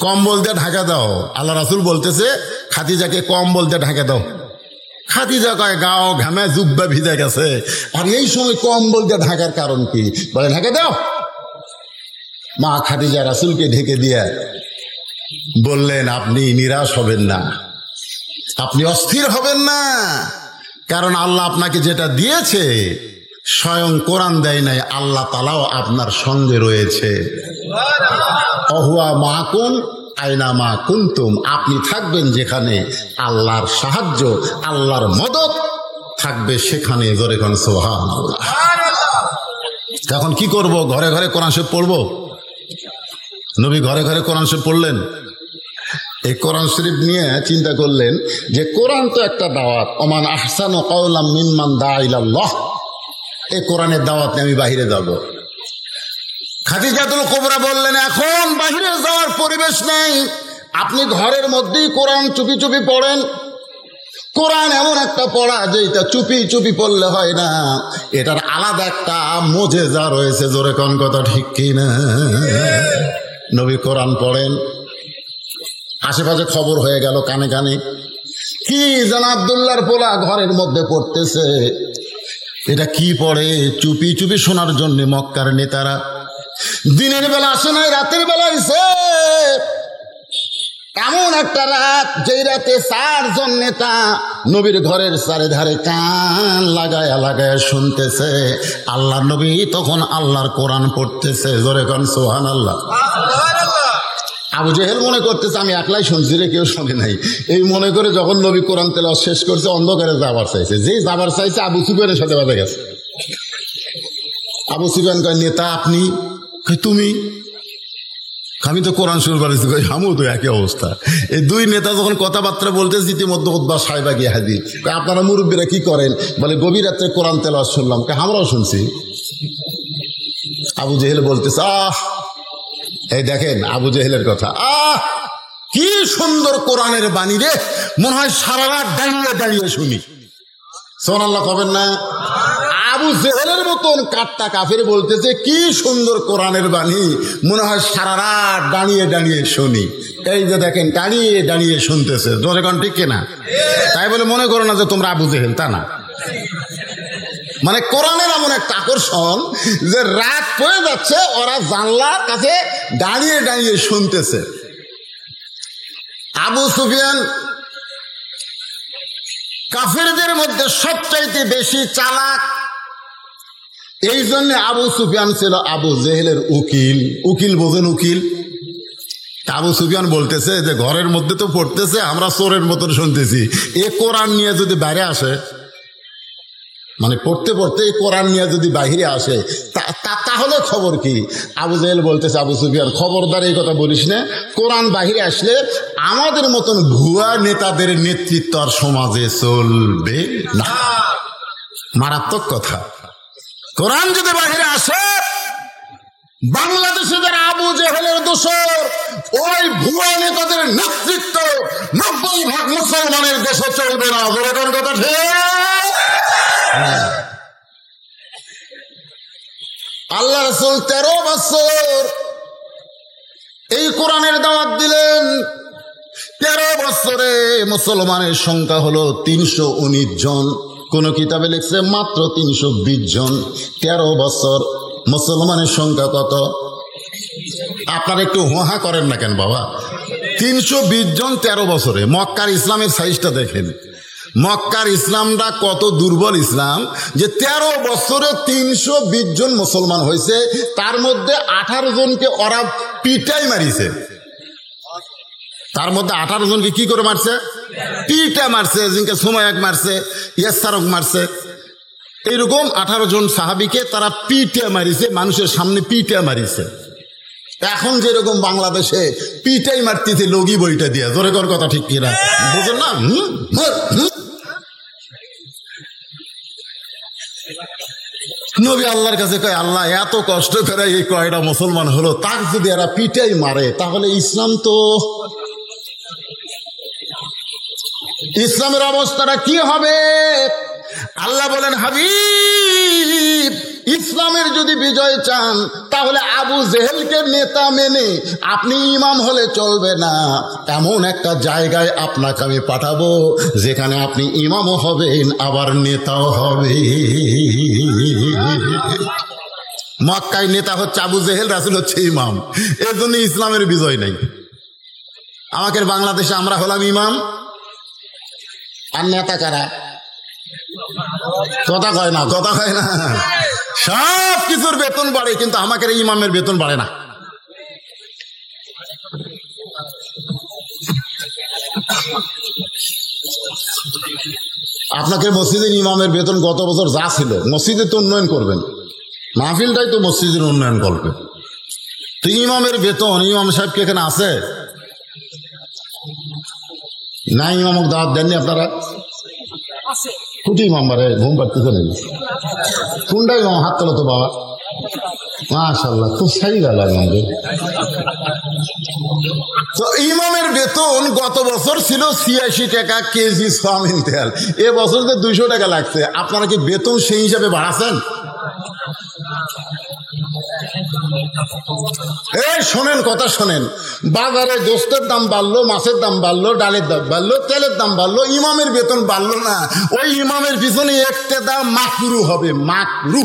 কম্বল দিয়ে ঢাকা দাও। আল্লাহ রাসূল বলতেছে খাদিজাকে কম্বল দিয়ে ঢাকা দাও। খাদিজা কয় গাও ঘামে জুব্বা ভিজে গেছে, আর এই সময় কম্বল দিয়ে ঢাকার কারণ কি? বলে ঢাকা দাও। মা খাদিজা রাসূলকে ঢেকে দিয়ে বললেন, আপনি নিরাশ হবেন না, আপনি অস্থির হবেন না, কারণ আল্লাহ আপনাকে যেটা দিয়েছে স্বয়ং কোরআন দেয় নাই, আল্লাহ তাআলাও আপনার সঙ্গে রয়েছে। অহুয়া মাকুম আইনা মা কুনতুম, আপনি থাকবেন যেখানে, আল্লাহর সাহায্য আল্লাহর মদদ থাকবে সেখানে। জোরে কোন সুবহানাল্লাহ। এখন কি করব? ঘরে ঘরে কোরআন শরীফ পড়বো? নবী ঘরে ঘরে কোরআন শরীফ পড়লেন। এই কোরআন শরীফ নিয়ে চিন্তা করলেন যে কোরআন তো একটা দাওয়াত, ওমান আহসানু কাওলাম মিম্মান দাআ ইলাল্লাহ, এই কোরআনের দাওয়াত নিয়ে আমি বাইরে যাব। খাদিজাতুল কুবরা বললেন, এখন বাইরে যাওয়ার পরিবেশ নেই, আপনি ঘরের মধ্যেই কোরআন চুপি চুপি পড়েন। কোরআন এমন একটা পড়া যে এটা চুপি চুপি পড়লে হয় না, এটার আলাদা একটা মুজিজা রয়েছে। জোরে কোন কথা ঠিক কিনা? নবী কোরআন পড়েন, আশেপাশে খবর হয়ে গেল কানে কানে, কি যেন আব্দুল্লাহর পোলা ঘরের মধ্যে পড়তেছে। এটা কি পড়ে? চুপি চুপি শোনার জন্য মক্কার নেতারা দিনের বেলা আসে নাই, রাতের বেলা এসে এমন একটা রাত, যেই রাতে 4 জন নেতা নবীর ঘরের চারিধারে কান লাগায়া লাগায়া শুনতেছে। আল্লাহ নবী তখন আল্লাহর কোরআন পড়তেছে। জোরে কোন সুবহানাল্লাহ। আবু জেহেল মনে করতেছে আমি একলাই শুনছি রে, কেউ শোনে নাই। এই মনে করে যখন নবী কোরআন তেলাওয়াত শেষ করছে, অন্ধকারে যাবার চাইছে। যেই যাবার চাইছে আবু সুফিয়ানের সাথে বাজে গেছে। আবু সুফিয়ান কয়, নেতা আপনি? তুমি? আমি তো কোরআন শুরু করেছি। আমিও তো একই অবস্থা। এই দুই নেতা যখন কথাবার্তা বলতেছে, ইতিমধ্যে উতবা সাহেবা গিয়ে হাজির। আপনারা মুরব্বীরা কি করেন? বলে গভীর রাত্রে কোরআন তেলাওয়াত শুনলাম। আমরাও শুনছি। আবু জেহেল বলতেছে, এই দেখেন আবু জেহেলের কথা, কি সুন্দর কোরআনের বাণী রে, মনে হয় সারা রাত দাঁড়িয়ে দাঁড়িয়ে শুনি। সুবহানাল্লাহ কবেন না? আবু জেহেলের মতন কাট্টা কাফের বলতেছে কি সুন্দর কোরআনের বাণী, মনে হয় সারা রাত দাঁড়িয়ে দাঁড়িয়ে শুনি। এই যে দেখেন দাঁড়িয়ে দাঁড়িয়ে শুনতেছে। জোরে কোন ঠিক কিনা? তাই বলে মনে করো না যে তোমরা আবু জেহেল, তা না। মানে কোরআনের এমন একটা আকর্ষণ যে রাত পড়ে যাচ্ছে, ওরা জানলার কাছে দাঁড়িয়ে দাঁড়িয়ে শুনতেছে। আবু সুফিয়ান কাফেরদের মধ্যে সবচাইতে বেশি চালাক, এই জন্য আবু সুফিয়ান ছিল আবু জেহেলের উকিল। উকিল বোঝেন? উকিল। আবু সুফিয়ান বলতেছে যে ঘরের মধ্যে তো পড়তেছে, আমরা চোরের মতন শুনতেছি, এ কোরআন নিয়ে যদি বাইরে আসে, মানে পড়তে পড়তে কোরআন নিয়ে যদি বাহিরে আসে, তাহলে খবর কি? আবু জেহেল বলতেছে, আবু সুফিয়ান খবরদার এই কথা বলিস না, কোরআন বাহিরে আসলে আমাদের মতন ভুয়া নেতাদের নেতৃত্ব আর সমাজে চলবে না। মারাত্মক কথা। কোরআন যদি বাহিরে আসে, বাংলাদেশে যারা আবু জেহেলের দোসর, ওই ভুয়া নেতাদের নেতৃত্ব 90% মুসলমানের দেশে চলবে না। বলে কথা ঠিক? আল্লাহ রাসূল 13 বছর এই কোরআনের দাওয়াত দিলেন। 13 বছরে মুসলমানের সংখ্যা হলো 319 জন। কোন কিতাবে লিখছে মাত্র 320 জন। 13 বছর মুসলমানের সংখ্যা কত? আপনারা একটু হোহা করেন না কেন বাবা? 320 জন 13 বছরে। মক্কার ইসলামের সাইজটা দেখেন। মক্কার ইসলামটা কত দুর্বল ইসলাম যে 13 বছরে 320 জন মুসলমান হয়েছে। তার মধ্যে 18 জনকে ওরা পিটাই মারিছে। তার মধ্যে 18 জনকে কি করে মারছে? পিটা মারছে। জিনকে সুমায়াক মারছে, ইয়াসারক মারছে। এইরকম 18 জন সাহাবীকে তারা পিটা মারিছে, মানুষের সামনে পিটা মারিছে। এখন যেরকম বাংলাদেশে পিটাই মারতেছে লগি বইটা দিয়া। জোরে কর কথা ঠিক কিনা? বুঝেন না? নবী আল্লাহর কাছে কয়, আল্লাহ এত কষ্ট করে এই কয়টা মুসলমান হলো, তার যদি এরা পিটাই মারে তাহলে ইসলামের অবস্থাটা কি হবে? আল্লাহ বলেন, হাবিব ইসলামের যদি বিজয় চান তাহলে আবু জেহেলকে ওদেরকে নেতা মেনে আপনি ইমাম হলে চলবে না। এমন একটা জায়গায় আপনাকে আমি পাঠাবো যেখানে আপনি ইমামও হবেন আবার নেতাও হবে। মক্কায় নেতা হচ্ছে আবু জেহেল, রাসূল হচ্ছে ইমাম। এর জন্য ইসলামের বিজয় নেই। আমাদের বাংলাদেশে আমরা হলাম ইমাম, আর নেতা কারা? কথা কয় না, কথা কয় না। সব কিছুর বেতন বাড়ে, কিন্তু আমাদের ইমামের বেতন বাড়ে না। আপনাকে মসজিদের ইমামের বেতন গত বছর যা ছিল, মসজিদে তো উন্নয়ন করবেন, মাহফিলটাই তো মসজিদের উন্নয়ন করবে। তো ইমামের বেতন, ইমাম সাহেব কি এখানে আছে? না, ইমামক দাওয়াত দেননি আপনারা? কুটি ইমাম বারে ঘুম পাড়তেছে নাকি? কোনটা ইমাম? হাত তোলো তো বাবা। মাশাআল্লাহ, খুব সাই গেল আমাদের। তো ইমামের বেতন গত বছর ছিল 86 টাকা কেজি সয়াবিন তেল, এ বছর তো 200 টাকা লাগছে। আপনারা কি বেতন সেই হিসাবে বাড়াচ্ছেন? এই শোনেন, কথা শোনেন, বাজারে গোস্তের দাম বাড়লো, মাছের দাম বাড়লো, ডালের দাম বাড়লো, তেলের দাম বাড়লো, ইমামের বেতন বাড়লো না। ওই ইমামের পিছনে একটা দাম মাকরু হবে, মাকরু।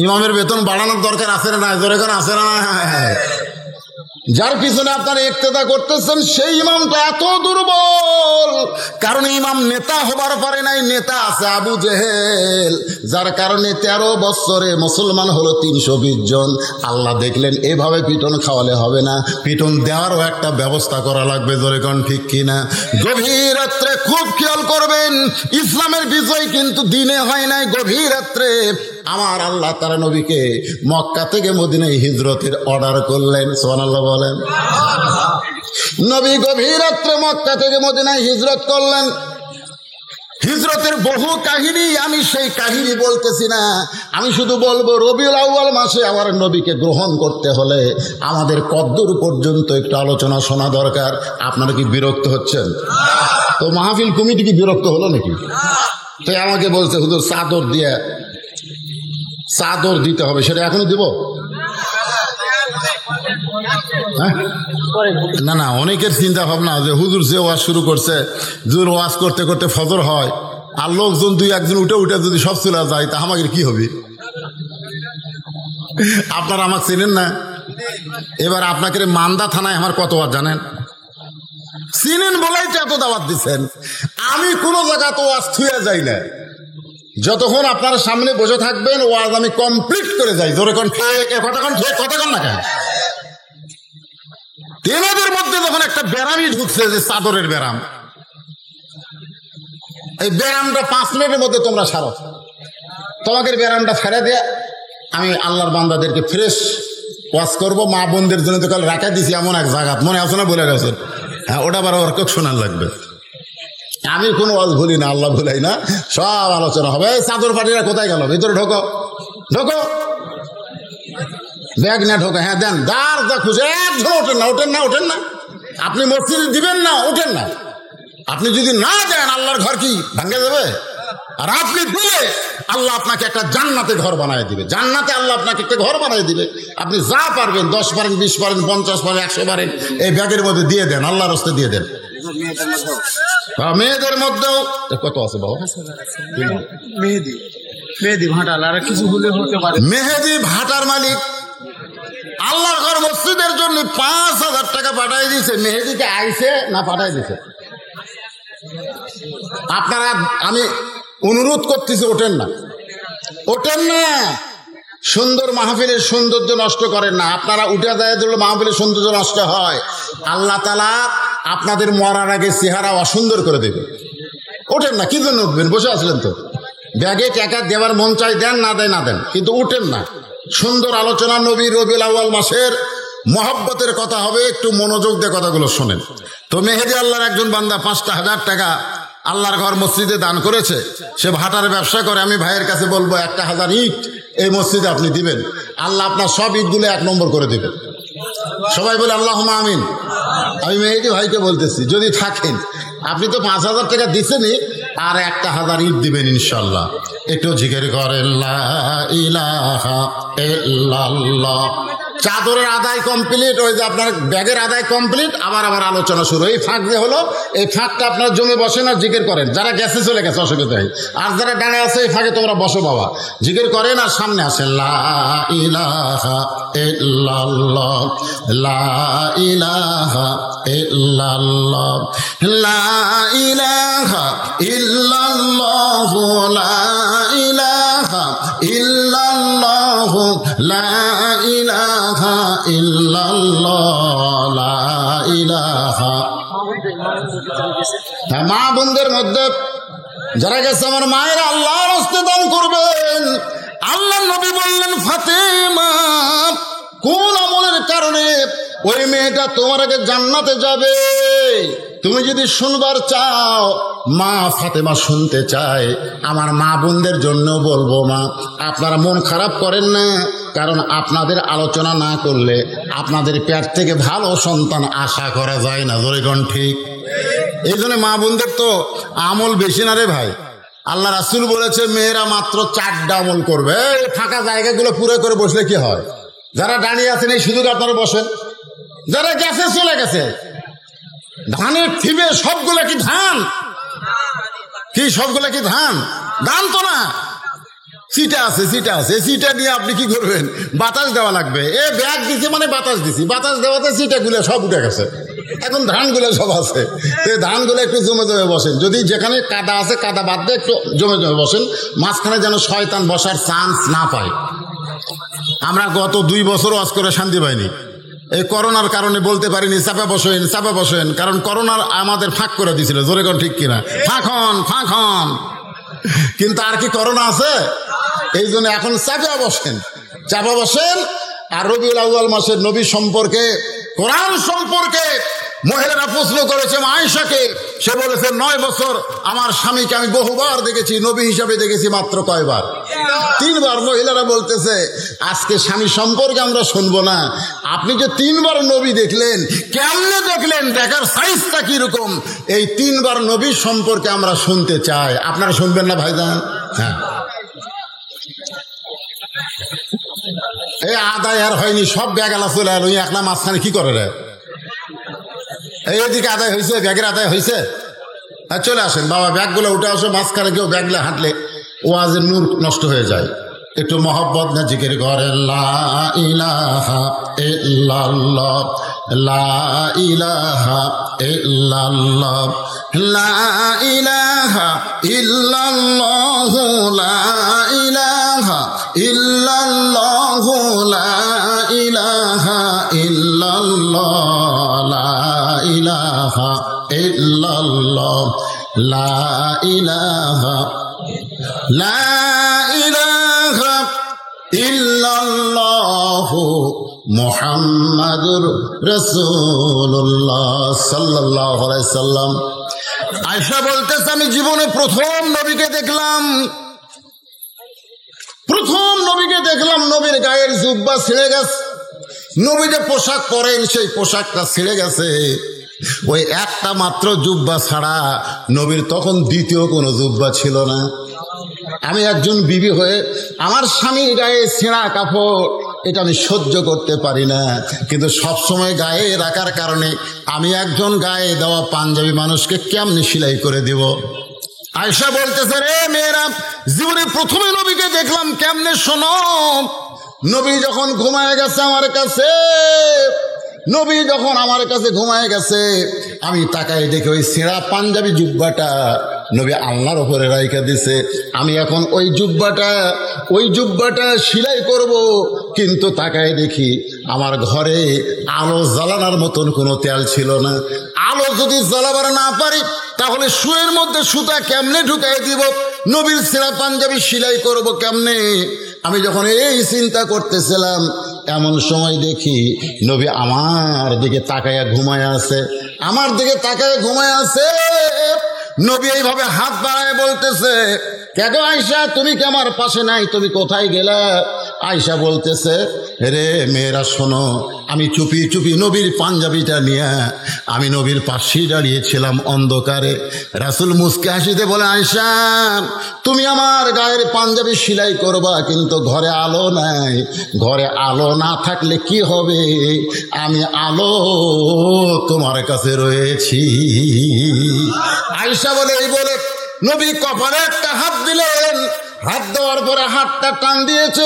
ইমামের বেতন বাড়ানোর দরকার আছে না? জোরে করে আছে না? যার পিছনে আপনারা ইক্তেদা করতেছেন সেই ইমামটা এত দুর্বল, কারণ ইমাম নেতা হবার পারে নাই। নেতা আছে আবু জেহেল, যার কারণে 13 বছরে মুসলমান হলো 320 জন। আল্লাহ দেখলেন এভাবে পিটন খাওয়ালে হবে না, পিটন দেওয়ারও একটা ব্যবস্থা করা লাগবে। জোরে কোন ঠিক কিনা? গভীর রাত্রে খুব খেয়াল করবেন, ইসলামের বিজয় কিন্তু দিনে হয় নাই, গভীর রাত্রে আমার আল্লাহ তাআলা নবীকে মক্কা থেকে মদিনায় হিজরতের অর্ডার করলেন। সুবহানাল্লাহ বলেন। নবী গভীর রাত্রে মক্কা থেকে মদিনায় হিজরত করলেন। হিজরতের বহু কাহিনী, আমি সেই কাহিনী বলতেছি না, আমি শুধু বলবো রবিউল আউয়াল মাসে আমার নবীকে গ্রহণ করতে হলে আমাদের কদ্দূর পর্যন্ত একটু আলোচনা শোনা দরকার। আপনারা কি বিরক্ত হচ্ছেন? তো মাহফিল কমিটি কি বিরক্ত হলো নাকি? তো আমাকে বলছে হুজুর চাদর দিতে হবে, সেটা এখনই দিব? না না, অনেকের চিন্তা ভাবনা যে হুজুর যে ওয়াজ শুরু করছে, হুজুর ওয়াজ করতে করতে ফজর হয়, আর লোকজন 2-1 উঠে উঠে যদি সব চলে যায়, তা আমাদের কি হবে? আপনারা আমাকে চেনেন না। এবার আপনাকে মান্দা থানায় আমার কত ওয়াজ জানেন? চিনেন বলেই তো এত দাওয়াত দিচ্ছেন। আমি কোনো জায়গা তো ওয়াজ থুয়ে যাই না, যতক্ষণ আপনার সামনে বসে থাকবেন ওয়াজ আমি কমপ্লিট করে যাই। ধরে কোন কথা কন না কেন? তেনাদের মধ্যে যখন একটা ব্যারামই ঢুকছে, যে চাদরের ব্যারাম, এই ব্যারামটা 5 মিনিটের মধ্যে তোমরা সারো। তোমাদের ব্যারামটা ছেড়ে দিয়ে আমি আল্লাহর বান্দাদেরকে ফ্রেশ ওয়াজ করবো। মা বোনদের জন্য তো কাল রাখা দিছি এমন এক জায়গা, মনে আছে না? বলে গেছেন। হ্যাঁ, ওটা আবার ওর শোনার লাগবে। আমি কোনো ওয়াজ ভুলি না, আল্লাহ ভুলাই না, সব আলোচনা হবে। চাদর পাটিরা কোথায় গেল? ভিতরে ঢোকো, ঢোকো, ব্যাগ না ঢোকে। হ্যাঁ দেন, দাঁড় দা খুঁজে একজন ওঠেন না, ওঠেন না, ওঠেন না। আপনি মসজিদে দিবেন না, ওঠেন না। আপনি যদি না দেন আল্লাহর ঘর কি ভাঙে যাবে? আর আপনি দিলে আল্লাহ আপনাকে একটা জান্নাতে ঘর বানায় দিবে। জান্নাতে আল্লাহ আপনাকে একটা ঘর বানায় দিবে। আপনি যা পারবেন, 10 পারেন, 20 পারেন, 50 পারেন, 100 পারেন, এই ব্যাগের মধ্যে দিয়ে দেন, আল্লাহর রাস্তায় দিয়ে দেন। মেয়েদের মধ্যেও কত আছে বাবা? মেহেদি ভাটার, আর কিছু হলে হতে পারে। মেহেদি ভাটার মালিক আল্লাহর ঘর মসজিদের জন্য 5,000 টাকা পাঠাই দিয়েছে। মেহেদিকে আইছে না পাঠাই দিছে? আপনারা, আমি অনুরোধ করতেছি, ওঠেন না, ওঠেন না। সুন্দর মাহফিলের সৌন্দর্য নষ্ট করেন না। আপনারা উঠে যায় দিলে মাহফিলের সৌন্দর্য নষ্ট হয়। আল্লাহ তাআলা আপনাদের মরার আগে চেহারা অসুন্দর করে দেবে। ওঠেন না, কি জন্য উঠবেন? বসে আসলেন তো। ব্যাগে টাকা দেওয়ার মন চাই, দেন, না দেয় না দেন, কিন্তু উঠেন না। সুন্দর আলোচনা, নবী রবিউল আউয়াল মাসের মহব্বতের কথা হবে, একটু মনোযোগ দিয়ে কথাগুলো শোনেন। তো মেহেদি আল্লাহর একজন বান্দা 5,000 টাকা আল্লাহর ঘর মসজিদে দান করেছে। সে ভাটার ব্যবসা করে। আমি ভাইয়ের কাছে বলবো 1,000 ইট এই মসজিদে আপনি দিবেন, আল্লাহ আপনার সব ইটগুলো 1 নম্বর করে দিবেন। সবাই বলে আল্লাহুম্মা আমিন। আমি মেহেদি ভাইকে বলতেছি, যদি থাকেন, আপনি তো 5,000 টাকা দিচ্ছেনই, আর 1,000 ইট দিবেন ইনশাল্লাহ। একটু জিকির করেন লা ইলাহা ইল্লাল্লাহ। চাদরের আদায় কমপ্লিট, ওই যে আপনার ব্যাগের আদায় কমপ্লিট, আবার আলোচনা শুরু। এই ফাঁক যে হলো, এই ফাঁকটা আপনার জমে বসেন আর জিকির করেন। যারা গেছে চলে গেছে, অসুবিধা নেই। আর যারা ডানে আছে এই ফাঁকে তোমরা বসো বাবা, জিকির করেন আর সামনে আসেন লা ইলাহা ইল্লাল্লাহ, লা ইলাহা ইল্লাল্লাহ, লা ইলাহা ইল্লাল্লাহ, লা ইলাহা ইল্লাল্লাহ, লা ইলাহা ইল্লাল্লাহ, লা ইলাহা। মা বোনদের মধ্যে যারা গেছে আমার মায়েরা আল্লাহর হস্তে দান করবেন। আল্লাহ নবী বললেন, ফাতেমা কোন আমলের কারণে ওই মেয়েটা তোমার আগে জান্নাতে যাবে? তুমি যদি শুনবার চাও, মা ফাতেমা শুনতে চায়। আমার মা বোনদের জন্য বলবো, মা আপনারা মন খারাপ করেন না, কারণ আপনাদের আলোচনা না করলে আপনাদের পেট থেকে ভালো সন্তান আশা করা যায় না। জোরেগণ ঠিক? এই জন্য মা বোনদের তো আমল বেশি না রে ভাই। আল্লাহ রাসূল বলেছে মেয়েরা মাত্র 4টা আমল করবে। এই ফাঁকা জায়গাগুলো পুরো করে বসলে কি হয়? যারা দাঁড়িয়ে আছেন এই সুযোগ আপনারা বসেন। যারা গেছে চলে গেছে, ধানের থিবে সবগুলো কি ধান? কি সবগুলো কি ধান? ধান তো না, সিটা আছে, সিটা আছে। সিটা দিয়ে আপনি কি করবেন? বাতাস দেওয়া লাগবে। এ ব্যাগ দিছি মানে বাতাস দিছি, বাতাস দেওয়াতে সিটাগুলো সব উঠে গেছে, এখন ধানগুলো সব আছে। ধানগুলো একটু জমে জমে বসেন। যদি যেখানে কাদা আছে কাদা বাদ দিয়ে একটু জমে জমে বসেন, মাঝখানে যেন শয়তান বসার চান্স না পায়। আমরা গত 2 বছর ওয়াজ করে শান্তি পাইনি। এই করোনার কারণে বলতে পারিনি চাপা বসেন, চাপা বসেন, কারণ করোনার আমাদের ফাঁক করে দিয়েছিল। জোরে কোন ঠিক কিনা? ফাঁক হন। কিন্তু আর কি করোনা আছে? এই জন্য এখন চাপা বসেন। আর রবিউল আউয়াল মাসের নবী সম্পর্কে, কোরআন সম্পর্কে মহিলারা প্রশ্ন করেছে আয়েশাকে। সে বলেছে 9 বছর আমার স্বামীকে আমি বহুবার দেখেছি, নবী হিসাবে দেখেছি মাত্র কয়বার? 3 বার। মহিলারা বলতেছে আজকে স্বামী সম্পর্কে আমরা শুনবো না, আপনি যে 3 বার নবী দেখলেন, কেমনে দেখলেন, দেখার সাইজটা কিরকম, এই 3 বার নবী সম্পর্কে আমরা শুনতে চাই। আপনারা শুনবেন না ভাইজান? হ্যাঁ, এই আদায় আর হয়নি, সব ব্যাগ আলা চলে এলো। একলা মাঝখানে কি করে রে? এইদিকে আদায় হয়েছে, ব্যাগের আদায় হয়েছে। হ্যাঁ, চলে আসেন বাবা, ব্যাগগুলো উঠে আসো। মাঝখানে কেউ ব্যাগগুলো হাঁটলে ওয়াজের নূর নষ্ট হয়ে যায়। একটু মহব্বত না জিকির করেন লা ইলাহা ইল্লাল্লাহ, লা ইলাহা ইল্লাল্লাহ, লা ইলাহা ইল্লাল্লাহ, লা ইলাহা ইল্লাল্লাহ, লা ইলাহা ইল্লাল্লাহ, লা ইলাহা ইল্লাল্লাহ, লা ইলাহা ইল্লাল্লাহ, মুহাম্মাদুর রাসূলুল্লাহ সাল্লাল্লাহু আলাইহি সাল্লাম। আয়েশা বলতেছে আমি জীবনে প্রথম নবীকে দেখলাম, নবীর গায়ের জুব্বা ছিঁড়ে গেছে। নবী যে পোশাক পরেন সেই পোশাকটা ছিঁড়ে গেছে। ওই একটা মাত্র জুব্বা ছাড়া নবীর তখন দ্বিতীয় কোনো জুব্বা ছিল না। আমি একজন বিবি হয়ে আমার স্বামীর গায়ে ছেঁড়া কাপড় এটা আমি সহ্য করতে পারি না, কিন্তু সবসময় গায়ে রাখার কারণে আমি একজন গায়ে দেওয়া পাঞ্জাবি মানুষকে কেমনি সেলাই করে দিব। আয়েশা বলতেছে রে মেয়েরা, জীবনে প্রথমে নবীকে দেখলাম কেমনে শোনো। নবী যখন ঘুমায় গেছে আমার কাছে, ঘুমায় গেছে, আমি তাকাই দেখি ওই ছেঁড়া পাঞ্জাবি জুব্বাটা নবী আল্লাহর উপরে রাইখা দিছে। আমি এখন ওই জুব্বাটা সেলাই করব, কিন্তু তাকায় দেখি আমার ঘরে আলো জ্বালানোর মতন কোনো তেল ছিল না। আলো যদি জ্বালাবার না পারি তাহলে শুয়ের মধ্যে সুতা কেমনে ঢুকাই দিব? নবীর ছেঁড়া পাঞ্জাবি সেলাই করব কেমনে? আমি যখন এই চিন্তা করতেছিলাম, এমন সময় দেখি নবী আমার দিকে তাকায়া ঘুমায় আছে। নবী এইভাবে হাত বাড়ায় বলতেছে কে গো আয়েশা, তুমি কি আমার পাশে নাই? তুমি কোথায় গেলে? আয়েশা বলতেছে, রে মেয়েরা শোনো, আমি চুপি চুপি নবীর পাঞ্জাবিটা নিয়ে আমি নবীর পাশেই দাঁড়িয়েছিলাম অন্ধকারে। রাসূল মুস্কে হাসিতে বলে, আয়েশা তুমি আমার গায়ের পাঞ্জাবি সেলাই করবা, কিন্তু ঘরে আলো নাই। ঘরে আলো না থাকলে কি হবে? আমি আলো তোমার কাছে রয়েছি। আয়েশা বলে, এই বলে নবী কপালে একটা হাত দিলেন। হাত দেওয়ার পরে হাতটা টান দিয়েছে,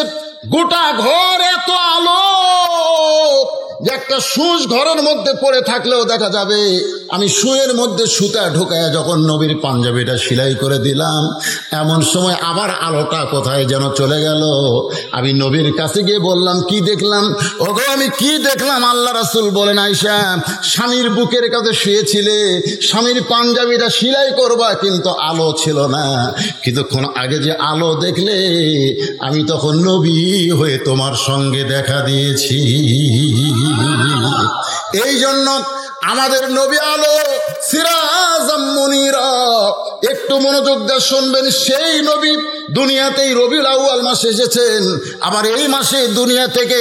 গোটা ঘর এত আলো যে একটা সুচ ঘরের মধ্যে পড়ে থাকলেও দেখা যাবে। আমি সুয়ের মধ্যে সুতা ঢোকায় যখন নবীর পাঞ্জাবিটা সেলাই করে দিলাম, এমন সময় আবার আলোটা কোথায় যেন চলে গেল। আমি নবীর কাছে গিয়ে বললাম, কি দেখলাম? ওগো আমি কি দেখলাম? আল্লাহ রাসূল বলেন, আয়েশা স্বামীর বুকের কাছে শুয়েছিলে, স্বামীর পাঞ্জাবিটা সেলাই করবা, কিন্তু আলো ছিল না। কিছুক্ষণ আগে যে আলো দেখলে, আমি তখন নবী হয়ে তোমার সঙ্গে দেখা দিয়েছি। এই জন্য আমাদের নবী আলো, সিরাজাম মুনিরা। একটু মনোযোগ দিয়ে শুনবেন, সেই নবী দুনিয়াতেই রবিউল আউয়াল মাসে এসেছেন, আবার এই মাসে দুনিয়া থেকে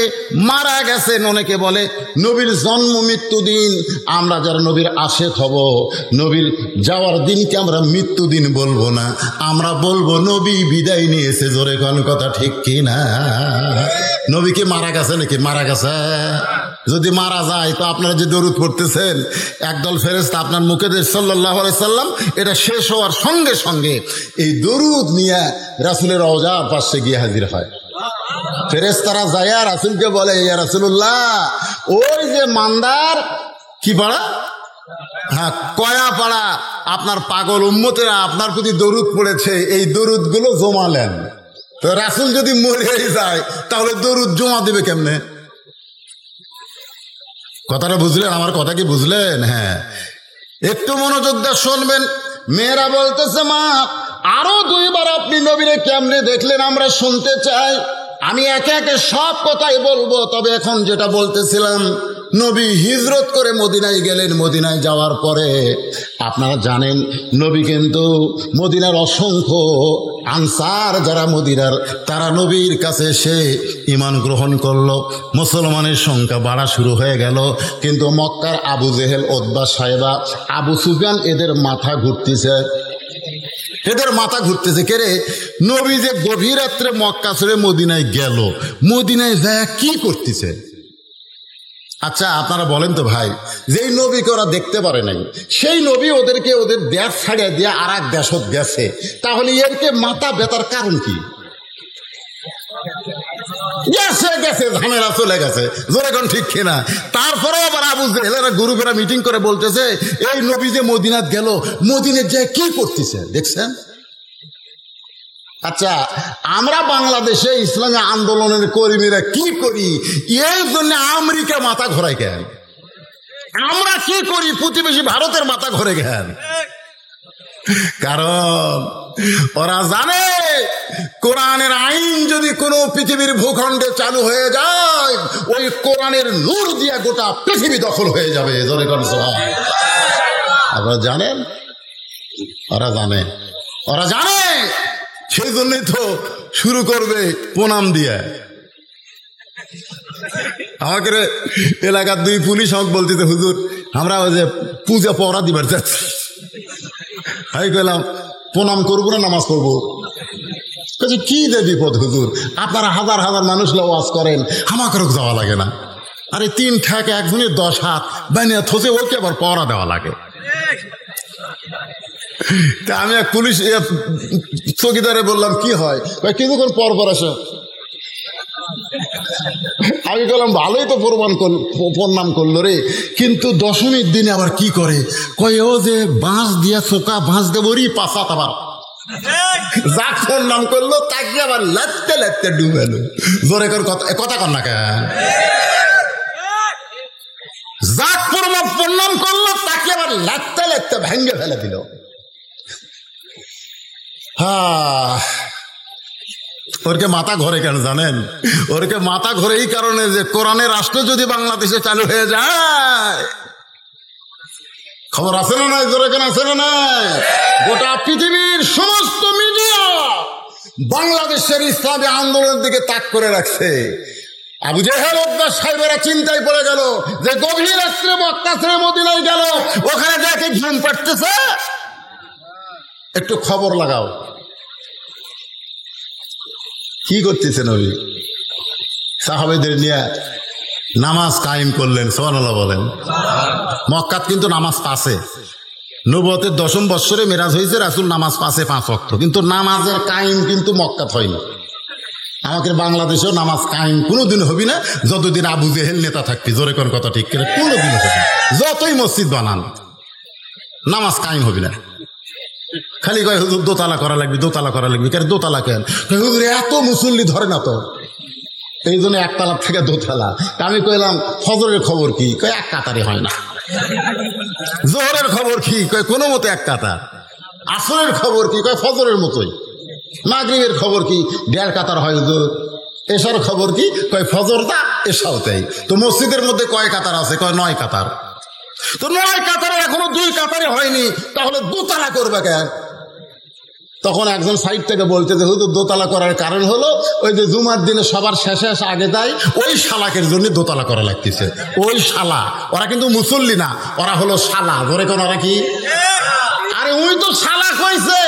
মারা গেছেন। অনেকে বলে নবীর জন্ম মৃত্যু দিন। আমরা যারা নবীর আশেক হব, নবীর যাওয়ার দিনকে আমরা মৃত্যু দিন বলবো না, আমরা বলবো নবী বিদায় নিয়েছে। জোরে কোন কথা ঠিক কি না? নবী কি মারা গেছে নাকি? মারা গেছে। যদি মারা যায় তো আপনারা যে দরুদ পড়তেছেন, একদল ফেরেশতা আপনার মুখে দিয়ে সাল্লাল্লাহু আলাইহি সাল্লাম, এটা শেষ হওয়ার সঙ্গে সঙ্গে এই দরুদ নিয়ে রাসূলের রওজার পাশে গিয়ে হাজির হয়। ফেরেশতারা যায় রাসূলকে বলে, ইয়া রাসূলুল্লাহ, ওই যে মান্দার কি পাড়া, হ্যাঁ কয়া পাড়া, আপনার পাগল উম্মতেরা আপনার প্রতি দরুদ পড়েছে, এই দরুদগুলো জমা নেন। তো রাসূল যদি মরে যায় তাহলে দরুদ জমা দিবে কেমনে? কথাটা বুঝলেন? আমার কথা কি বুঝলেন? হ্যাঁ, একটু মনোযোগ দিয়ে শুনবেন। মেয়েরা বলতেছে, মা আরো দুইবার আপনি নবীরে কেমনে দেখলেন আমরা শুনতে চাই। আমি একে একে সব কথাই বলবো, তবে এখন যেটা বলতেছিলাম, নবী হিজরত করে মদিনায় গেলেন। মদিনায় যাওয়ার পরে আপনারা জানেন, নবী কিন্তু মদিনার অসংখ্য আনসার যারা মদিনার, তারা নবীর কাছে এসে ঈমান গ্রহণ করলো। মুসলমানের সংখ্যা বাড়া শুরু হয়ে গেল। কিন্তু মক্কার আবু জেহেল, উতবা, সাইবা, আবু সুফিয়ান, এদের মাথা ঘুরতেছে। এদের মাথা ঘুরতেছে কে রে? নবী যে গভীর রাত্রে মক্কা ছেড়ে মদিনায় গেল, মদিনায় যায় কি করতেছে? আচ্ছা আপনারা বলেন তো ভাই, যেই নবীকে ওরা দেখতে পারে নাই, সেই নবী ওদেরকে ওদের দেশ ছাড়িয়ে দিয়ে আর এক দেশত গেছে, তাহলে এরকে মাথা ব্যথার কারণ কি? গেছে গেছে ঝামেলা চলে গেছে, জোরে কোন ঠিক কিনা? তারপরেও আবার আবু জেহেলেরা গ্রুপেরা মিটিং করে বলতেছে, এই নবী যে মদিনাত গেল, মদিনায় যায় কি করতেছে দেখছেন? আচ্ছা আমরা বাংলাদেশে ইসলামী আন্দোলনের কর্মীরা কি করি, এর জন্য আমেরিকা মাথা ঘোরায় কেন? আমরা কি করি প্রতিবেশী ভারতের মাথা ঘুরে কেন? কারণ ওরা জানে কোরআনের আইন যদি কোনো পৃথিবীর ভূখণ্ডে চালু হয়ে যায়, ওই কোরআনের নূর দিয়ে গোটা পৃথিবী দখল হয়ে যাবে। জোরে কোন সুবহান। আপনারা জানেন, ওরা জানে, ওরা জানে, সেই জন্যই তো শুরু করবে প্রণাম দিয়ে। আমাকে এলাকার দুই পুলিশ আমাকে বলতেছে, হুজুর আমরা ওই যে পূজা পড়া দিবার যাচ্ছি, আমি কইলাম প্রণাম করবো না নামাজ পড়বো? কি যে বিপদ হুজুর, আপনারা হাজার হাজার মানুষ ওয়াজ করেন, আমাকেও যাওয়া লাগে না? আরে 3 ঠেকে একজনের 10 হাত বানিয়ে থসে, ওকে আবার পড়া দেওয়া লাগে। তা আমি এক পুলিশ চৌকিদারে বললাম, কি হয়? কিছুক্ষণ পর পর আসে। আমি বললাম ভালোই তো প্রণাম করলো রে, কিন্তু দশমীর দিনে আবার কি করে, কয় ও যে বাঁশ দিয়া চোকা বাঁশ দেবরি পাশাত, আবার যাক প্রণাম করলো তাকে আবার লাত্তে লাত্তে ডুবেলো। জোরে কর কথা কর না কেন? যাক প্রণাম করলো তাকে আবার লাত্তে লাত্তে ভেঙ্গে ফেলে দিল। ওরকে মাথা ঘরে কেন জানেন? ওরকে মাথা ঘরে এই কারণে যে কোরআনের রাষ্ট্র যদি বাংলাদেশে চালু হয়ে যায়, খবর আছে না নাই? জোরে কেন আছে না নাই? গোটা পৃথিবীর সমস্ত মিডিয়া বাংলাদেশের ইসলামী আন্দোলনের দিকে তাক করে রাখছে। আবু জেহেল উতবা সাহেবেরা চিন্তায় পড়ে গেল যে গভীর রাত্রে মক্কা ছেড়ে মদিনায় গেল, ওখানে দেখে ঘুম পাড়তেছে, একটু খবর লাগাও কি করতেছে নবী। সাহাবেদের নিয়ে নামাজ কায়েম করলেন, সুবহানাল্লাহ বলেন। মক্কাত কিন্তু নামাজ পাশে, নবুয়তের 10ম বৎসরে মেরাজ হয়েছে, রাসূল নামাজ পাশে 5 ওয়াক্ত, কিন্তু নামাজের কায়েম কিন্তু মক্কাত হয়নি। আমাদের বাংলাদেশেও নামাজ কায়েম কোনোদিন হবি না যতদিন আবু জেহেল নেতা থাকবি। জোরে কোন কথা ঠিক করে, কোনোদিন হবে না। যতই মসজিদ বানান নামাজ কায়েম হবি না। খালি কয় হুজুর দোতলা করা লাগবে, দোতলা করা লাগবে। কেন দোতলা কেন? হুজুর এত মুসল্লি ধরে না তো, এই জন্য একতলা থেকে দোতলা। আমি কইলাম ফজরের খবর কি? কয় এক কাতারে হয় না। জোহরের খবর কি? কয় কোনো মতে এক কাতার। আসরের খবর কি? কয় ফজরের মতোই। মাগরিবের খবর কি? 1.5 কাতার হয় হুজুর। এশার খবর কি? কয় ফজরটা এশাও তাই। তো মসজিদের মধ্যে কয় কাতার আছে? কয় 9 কাতার। তো 9 কাতারে এখনো 2 কাতারে হয়নি, তাহলে দোতলা করবে কেন? তখন একজন সাইড থেকে বলতে যে হুজুর দোতলা করার কারণ হলো ওই যে জুমার দিনে সবার শেষে আগে দেয়, ওই শালাকের জন্য দোতলা করা লাগতেছে। ওই শালা, ওরা কিন্তু মুসল্লি না, ওরা হলো শালা। ধরে কোন ওরা কি? আরে ওই তো শালা কইছে।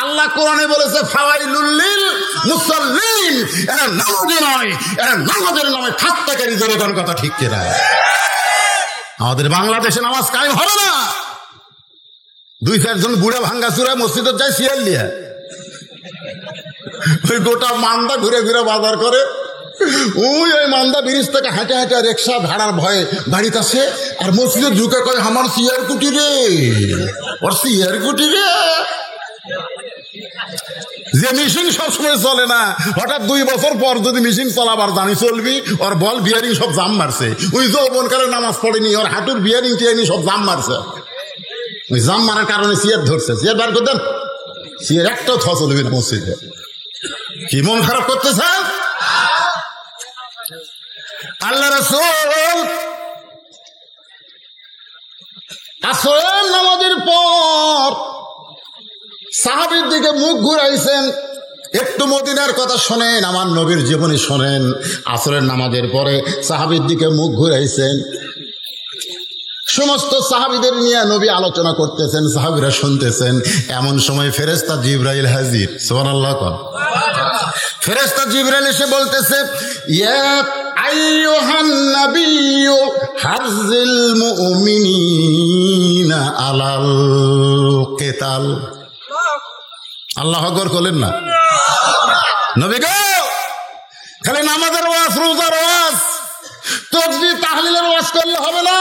আল্লাহ কোরআনে বলেছে ফাওয়াইলুল লিল মুসাল্লিন, এরা নামাজি নয়, এরা নামাজের নামে ঠাট্টাকারী। ধরে কোন কথা ঠিক কিনা? আমাদের বাংলাদেশে নামাজ কায়েম হবে না। 2-4 জন বুড়া ভাঙ্গা চূড়া মসজিদে যায় শিয়াল নিয়ে, ওই গোটা মান্দা ঘুরে ঘুরে বাজার করে। ওই মান্দা ব্রিজ থেকে হাঁটে হাঁটে রিক্সা ভাড়ার ভয়ে বাড়ির কাছে, আর মসজিদে ঢুকে কয় আমার সিয়ার কুটি রে, ওর সিয়ার কুটি রে। যে মেশিন সবসময় চলে না, হঠাৎ 2 বছর পর যদি মেশিন চলাবার জানি চলবি, ওর বল বিয়ারিং সব জাম মারছে। ওই যৌবনকালে নামাজ পড়েনি, ওর হাঁটুর বিয়ারিং টিয়ারিং সব জাম মারছে। ওই জাম মারার কারণে সিয়ার ধরছে। সিয়ার বার করতেন, সিয়ার একটাও থা চলবি না মসজিদে। কি মন খারাপ করতেছে? আল্লাহ রাসূল আসরের নামাজের পর সাহাবীর দিকে মুখ ঘুরাইছেন। একটু মদিনার কথা শোনেন, আমার নবীর জীবনী শোনেন। আসরের নামাজের পরে সাহাবীর দিকে মুখ ঘুরাইছেন। সমস্ত সাহাবীদের নিয়ে নবী আলোচনা করতেছেন, সাহাবীরা শুনতেছেন। এমন সময় ফেরেশতা জিবরাইল হাজির। সুবহানাল্লাহ। ফেরেশতা জিবরাইল এসে বলতেছে, ইয়া আইয়ুহান নাবিয়্যু হারজিল মুমিনিনা আলাল কিতাল। আল্লাহু আকবার বলেন না। নবী গো, খালি নামাজের ওয়াজ, রোজার ওয়াজ, তাসবিহ তাহলিলের ওয়াজ করলে হবে না।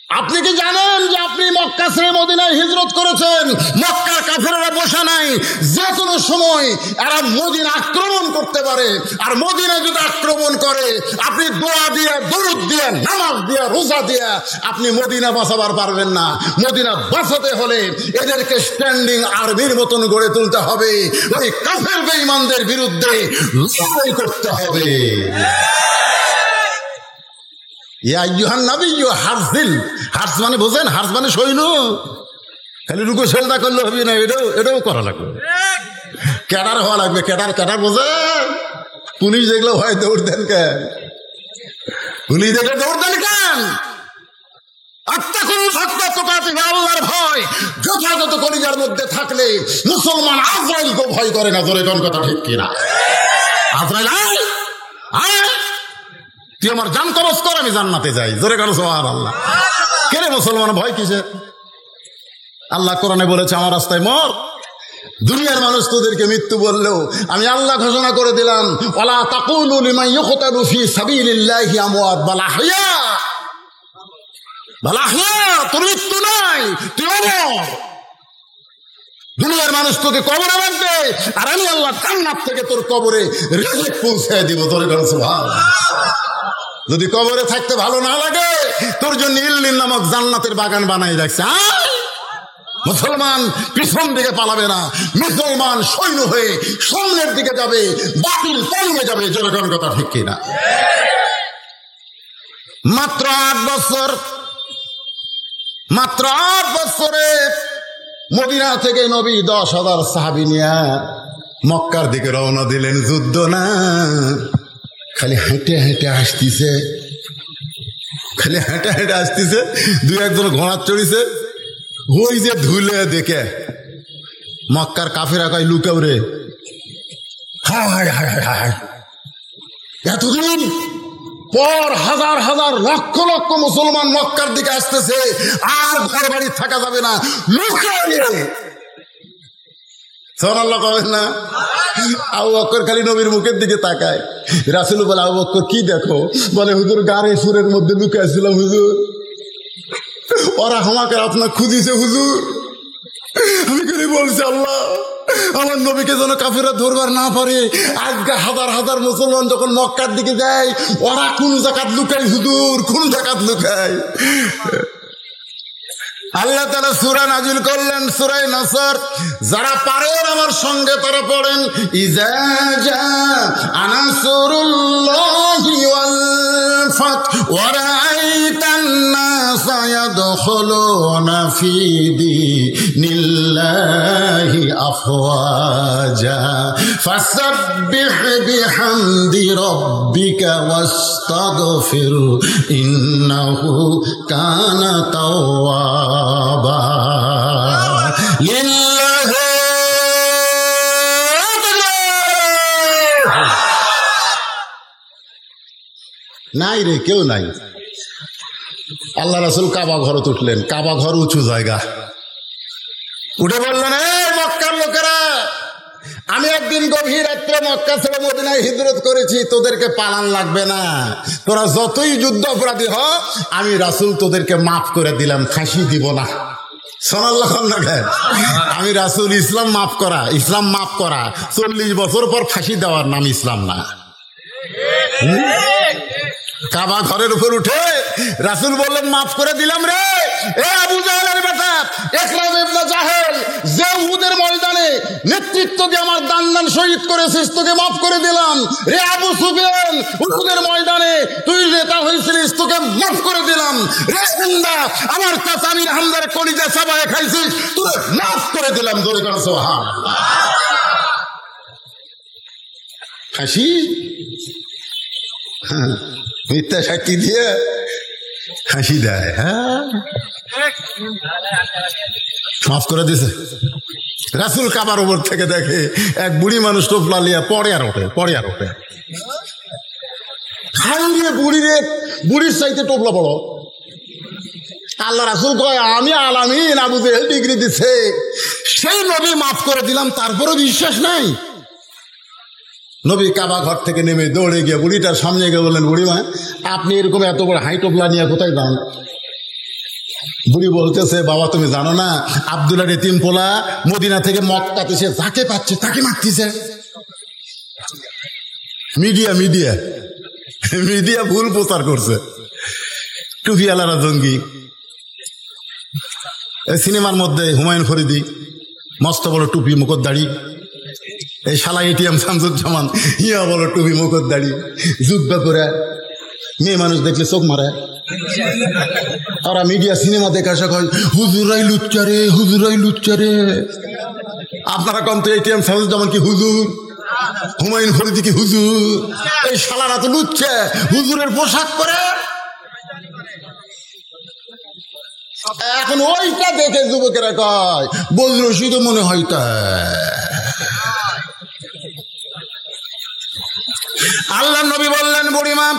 আপনি কি জানেন যে আপনি মক্কা ছেড়ে মদিনায় হিজরত করেছেন? মক্কার কাফেররা বসে নাই, যে কোনো সময় এরা মদিনা আক্রমণ করতে পারে। আর মদিনা যদি আক্রমণ করে, আপনি দোয়া দিয়ে, দরুদ দিয়ে, নামাজ দিয়ে, রোজা দিয়ে আপনি মদিনা বাঁচাবার পারবেন না। মদিনা বাঁচাতে হলে এদেরকে স্ট্যান্ডিং আর্মির মতন গড়ে তুলতে হবে। ওই কাফের বেঈমানদের বিরুদ্ধে লড়াই করতে হবে। হার্স মানে বোঝেন? হার্স মানে সৈন্য। খালি রুকু সেজদা করলে হবে না, এটাও করা লাগবে। ক্যাডার হওয়া লাগবে। ক্যাডার বোঝেন? পুলিশ দেখলে ভয় দৌড় দেন কেন? পুলিশ দেখলে দৌড় দেন কেন? আল্লাহর ভয় যথাযথ কলিজার মধ্যে থাকলে মুসলমান আজরাইলকে ভয় করে না। জোরে কোন কথা ঠিক কিনা? আজরাইল তুই আমার জান কবজ কর, আমি জান্নাতে যাই। জোরে কারো সুবহানাল্লাহ। কেন মুসলমান ভয় কিসের? আল্লাহ কোরআনে বলেছে আমার রাস্তায় মর। দুনিয়ার মানুষ তোদেরকে মৃত্যু বললেও আমি আল্লাহ ঘোষণা করে দিলাম, ওয়ালা তাকুলু লিমান ইউকতালু ফি সাবিলিল্লাহি আমওয়াত বাল আহইয়া। বাল আহইয়া, তোর মৃত্যু নাই, তুই অমর। দুনিয়ার মানুষ তোকে কবরে রাখবে, আর আমি আল্লাহ জান্নাত থেকে তোর কবরে রিজিক পৌঁছে দিব। তোর কারণে সুবহানাল্লাহ। যদি কবরে থাকতে ভালো না লাগে, তোর জন্য ইল্লিন নামক জান্নাতের বাগান বানাই রাখছে। মুসলমান পিছন দিকে পালাবে না, মুসলমান সৈন্য হয়ে সামনের দিকে যাবে, বাতিল পালিয়ে যাবে। জনগণ কথা ঠিক কিনা? মাত্র 8 বছর, মাত্র 8 বছরে মদিনা থেকে নবী 10,000 সাহাবী নিয়ে মক্কার দিকে রওনা দিলেন। যুদ্ধ না, খালি হেঁটে হেঁটে আসতেছে, খালি হেঁটে হেঁটে আসতেছে। দুই একজন ঘোড়া চড়িছে। ওই যে ধুলে দেখে মক্কার কাফেরা কয় লুকাও রে। হায় হায় হায় হায় হায়, এতদিন পর হাজার হাজার লক্ষ লক্ষ মুসলমান মক্কার দিকে আসতেছে, আর ঘর বাড়ি থাকা যাবে না, লুকাও। সুবহানাল্লাহ কবেন না? আবু বকর খালি নবীর মুখের দিকে তাকায়। রাসূল বলে, আবু বকর কি দেখো? বলে, হুজুর গাড়ি সুরের মধ্যে লুকাইছিলাম হুজুর, ওরা আমাকে আপনার খুঁজিছে হুজুর। আমি খালি বলছি, আল্লাহ আমার নবীকে যেন কাফেররা ধরবার না পারে। আজকে হাজার হাজার মুসলমান যখন মক্কার দিকে যায়, ওরা কোন জায়গাত লুকায় হুজুর, কোন জায়গাত লুকায়। আল্লাহ তাআলা সূরা নাজিল করলেন, সূরা নাসর। যারা পারেন আমার সঙ্গে তারা পড়েন, ইজা জাআ নাসরুল্লাহি ওয়াল ফাত ওয়া রাআইতান নাসা ইয়াদখুলুনা ফি দীনিল্লাহি আফওয়াজা ফাসাব্বিহ বিহামদি রাব্বিকা ওয়াস্তাগফির ইন্নাহু কানা তাওয়াবা। নাই রে, কেউ নাই। আল্লাহ রাসূল কাবা ঘরে উঠলেন। কাবা ঘর উঁচু জায়গা, উঠে বললেন, মক্কার লোকেরা, আমি একদিন গভীর রাত্রে মক্কা ছেড়ে মদিনায় হিজরত করেছি, তোদেরকে পালান লাগবে না। তোরা যতই যুদ্ধ অপরাধী হ, আমি রাসূল তোদেরকে মাফ করে দিলাম, ফাঁসি দিব না। আমি রাসূল, ইসলাম মাফ করা, ইসলাম মাফ করা। 40 বছর পর ফাঁসি দেওয়ার নাম ইসলাম না। কাবা ঘরের উপর উঠে রাসূল বললেন, মাফ করে দিলাম রে। এ আবু জাহেলের বেটা ইকরাম ইবনে জাহেল, যে উহুদের ময়দানে নেতৃত্ব দিয়ে আমার দান শহীদ করেছিস, তোকে মাফ করে দিলাম। রে আবু সুফিয়ান, উহুদের ময়দানে তুই নেতা হয়েছিলিস, তোকে মাফ করে দিলাম। রে হামজা, আমার চাচা আমির হামজার কলিজা চাবায় খাইছিস, তোকে মাফ করে দিলাম। জোরে করে সুবহানাল্লাহ। হাসি মিথ্যা সাক্ষী দিয়ে হাসি দেয়। হ্যাঁ, মাফ করে দিছে। রাসূল কাবার উপর থেকে দেখে এক বুড়ি মানুষ টোপলা লিয়া পড়ে আর ওঠে, পড়ে আর ওঠে। বুড়ির চাইতে টোপলা বড়। আল্লাহ রাসূল কয়, আমি আলামিন, আবু জেহেল ডিগ্রি দিছে, সেই নবী মাফ করে দিলাম, তারপরও বিশ্বাস নাই। নবী কাবা ঘর থেকে নেমে দৌড়ে গিয়ে বুড়িটার সামনে গিয়ে বললেন, বুড়িমা, আপনি এরকম এত বড় হাই টোপলা নিয়ে কোথায় যান? বুড়ি বলতেছে, বাবা তুমি জানো না, আব্দুল্লাহ এতিম পোলা মদিনা থেকে মক্কাতে সে যাকে পাচ্ছে তাকে মারতেছে। মিডিয়া মিডিয়া মিডিয়া ভুল প্রচার করছে। টুপি আলারা জঙ্গি। সিনেমার মধ্যে হুমায়ুন ফরিদি, মস্ত বড় টুপি, মুখর দাড়ি। এই শালা এটিএম শামসুজ্জামান, ইয়া বড় টুপি, মুখর দাড়ি, যুদ্ধ করে মেয়ে মানুষ দেখলে চোখ মারে। ওরা মিডিয়া সিনেমা দেখা শেখায়, হুজুরাই লুচ্চা রে, হুজুরাই লুচ্চা রে। আপনারা কম তো এটিএম শামসুজ্জামান কি হুজুর, হুমায়ুন ফরিদি কি হুজুর? এই শালারা তো লুচ্চা, হুজুরের পোশাক পরে। এখন ওইটা দেখে যুবকেরা কয়, বজরশিদ মনে হয় তা। আল্লাহ নবী বললেন, বুড়িমা,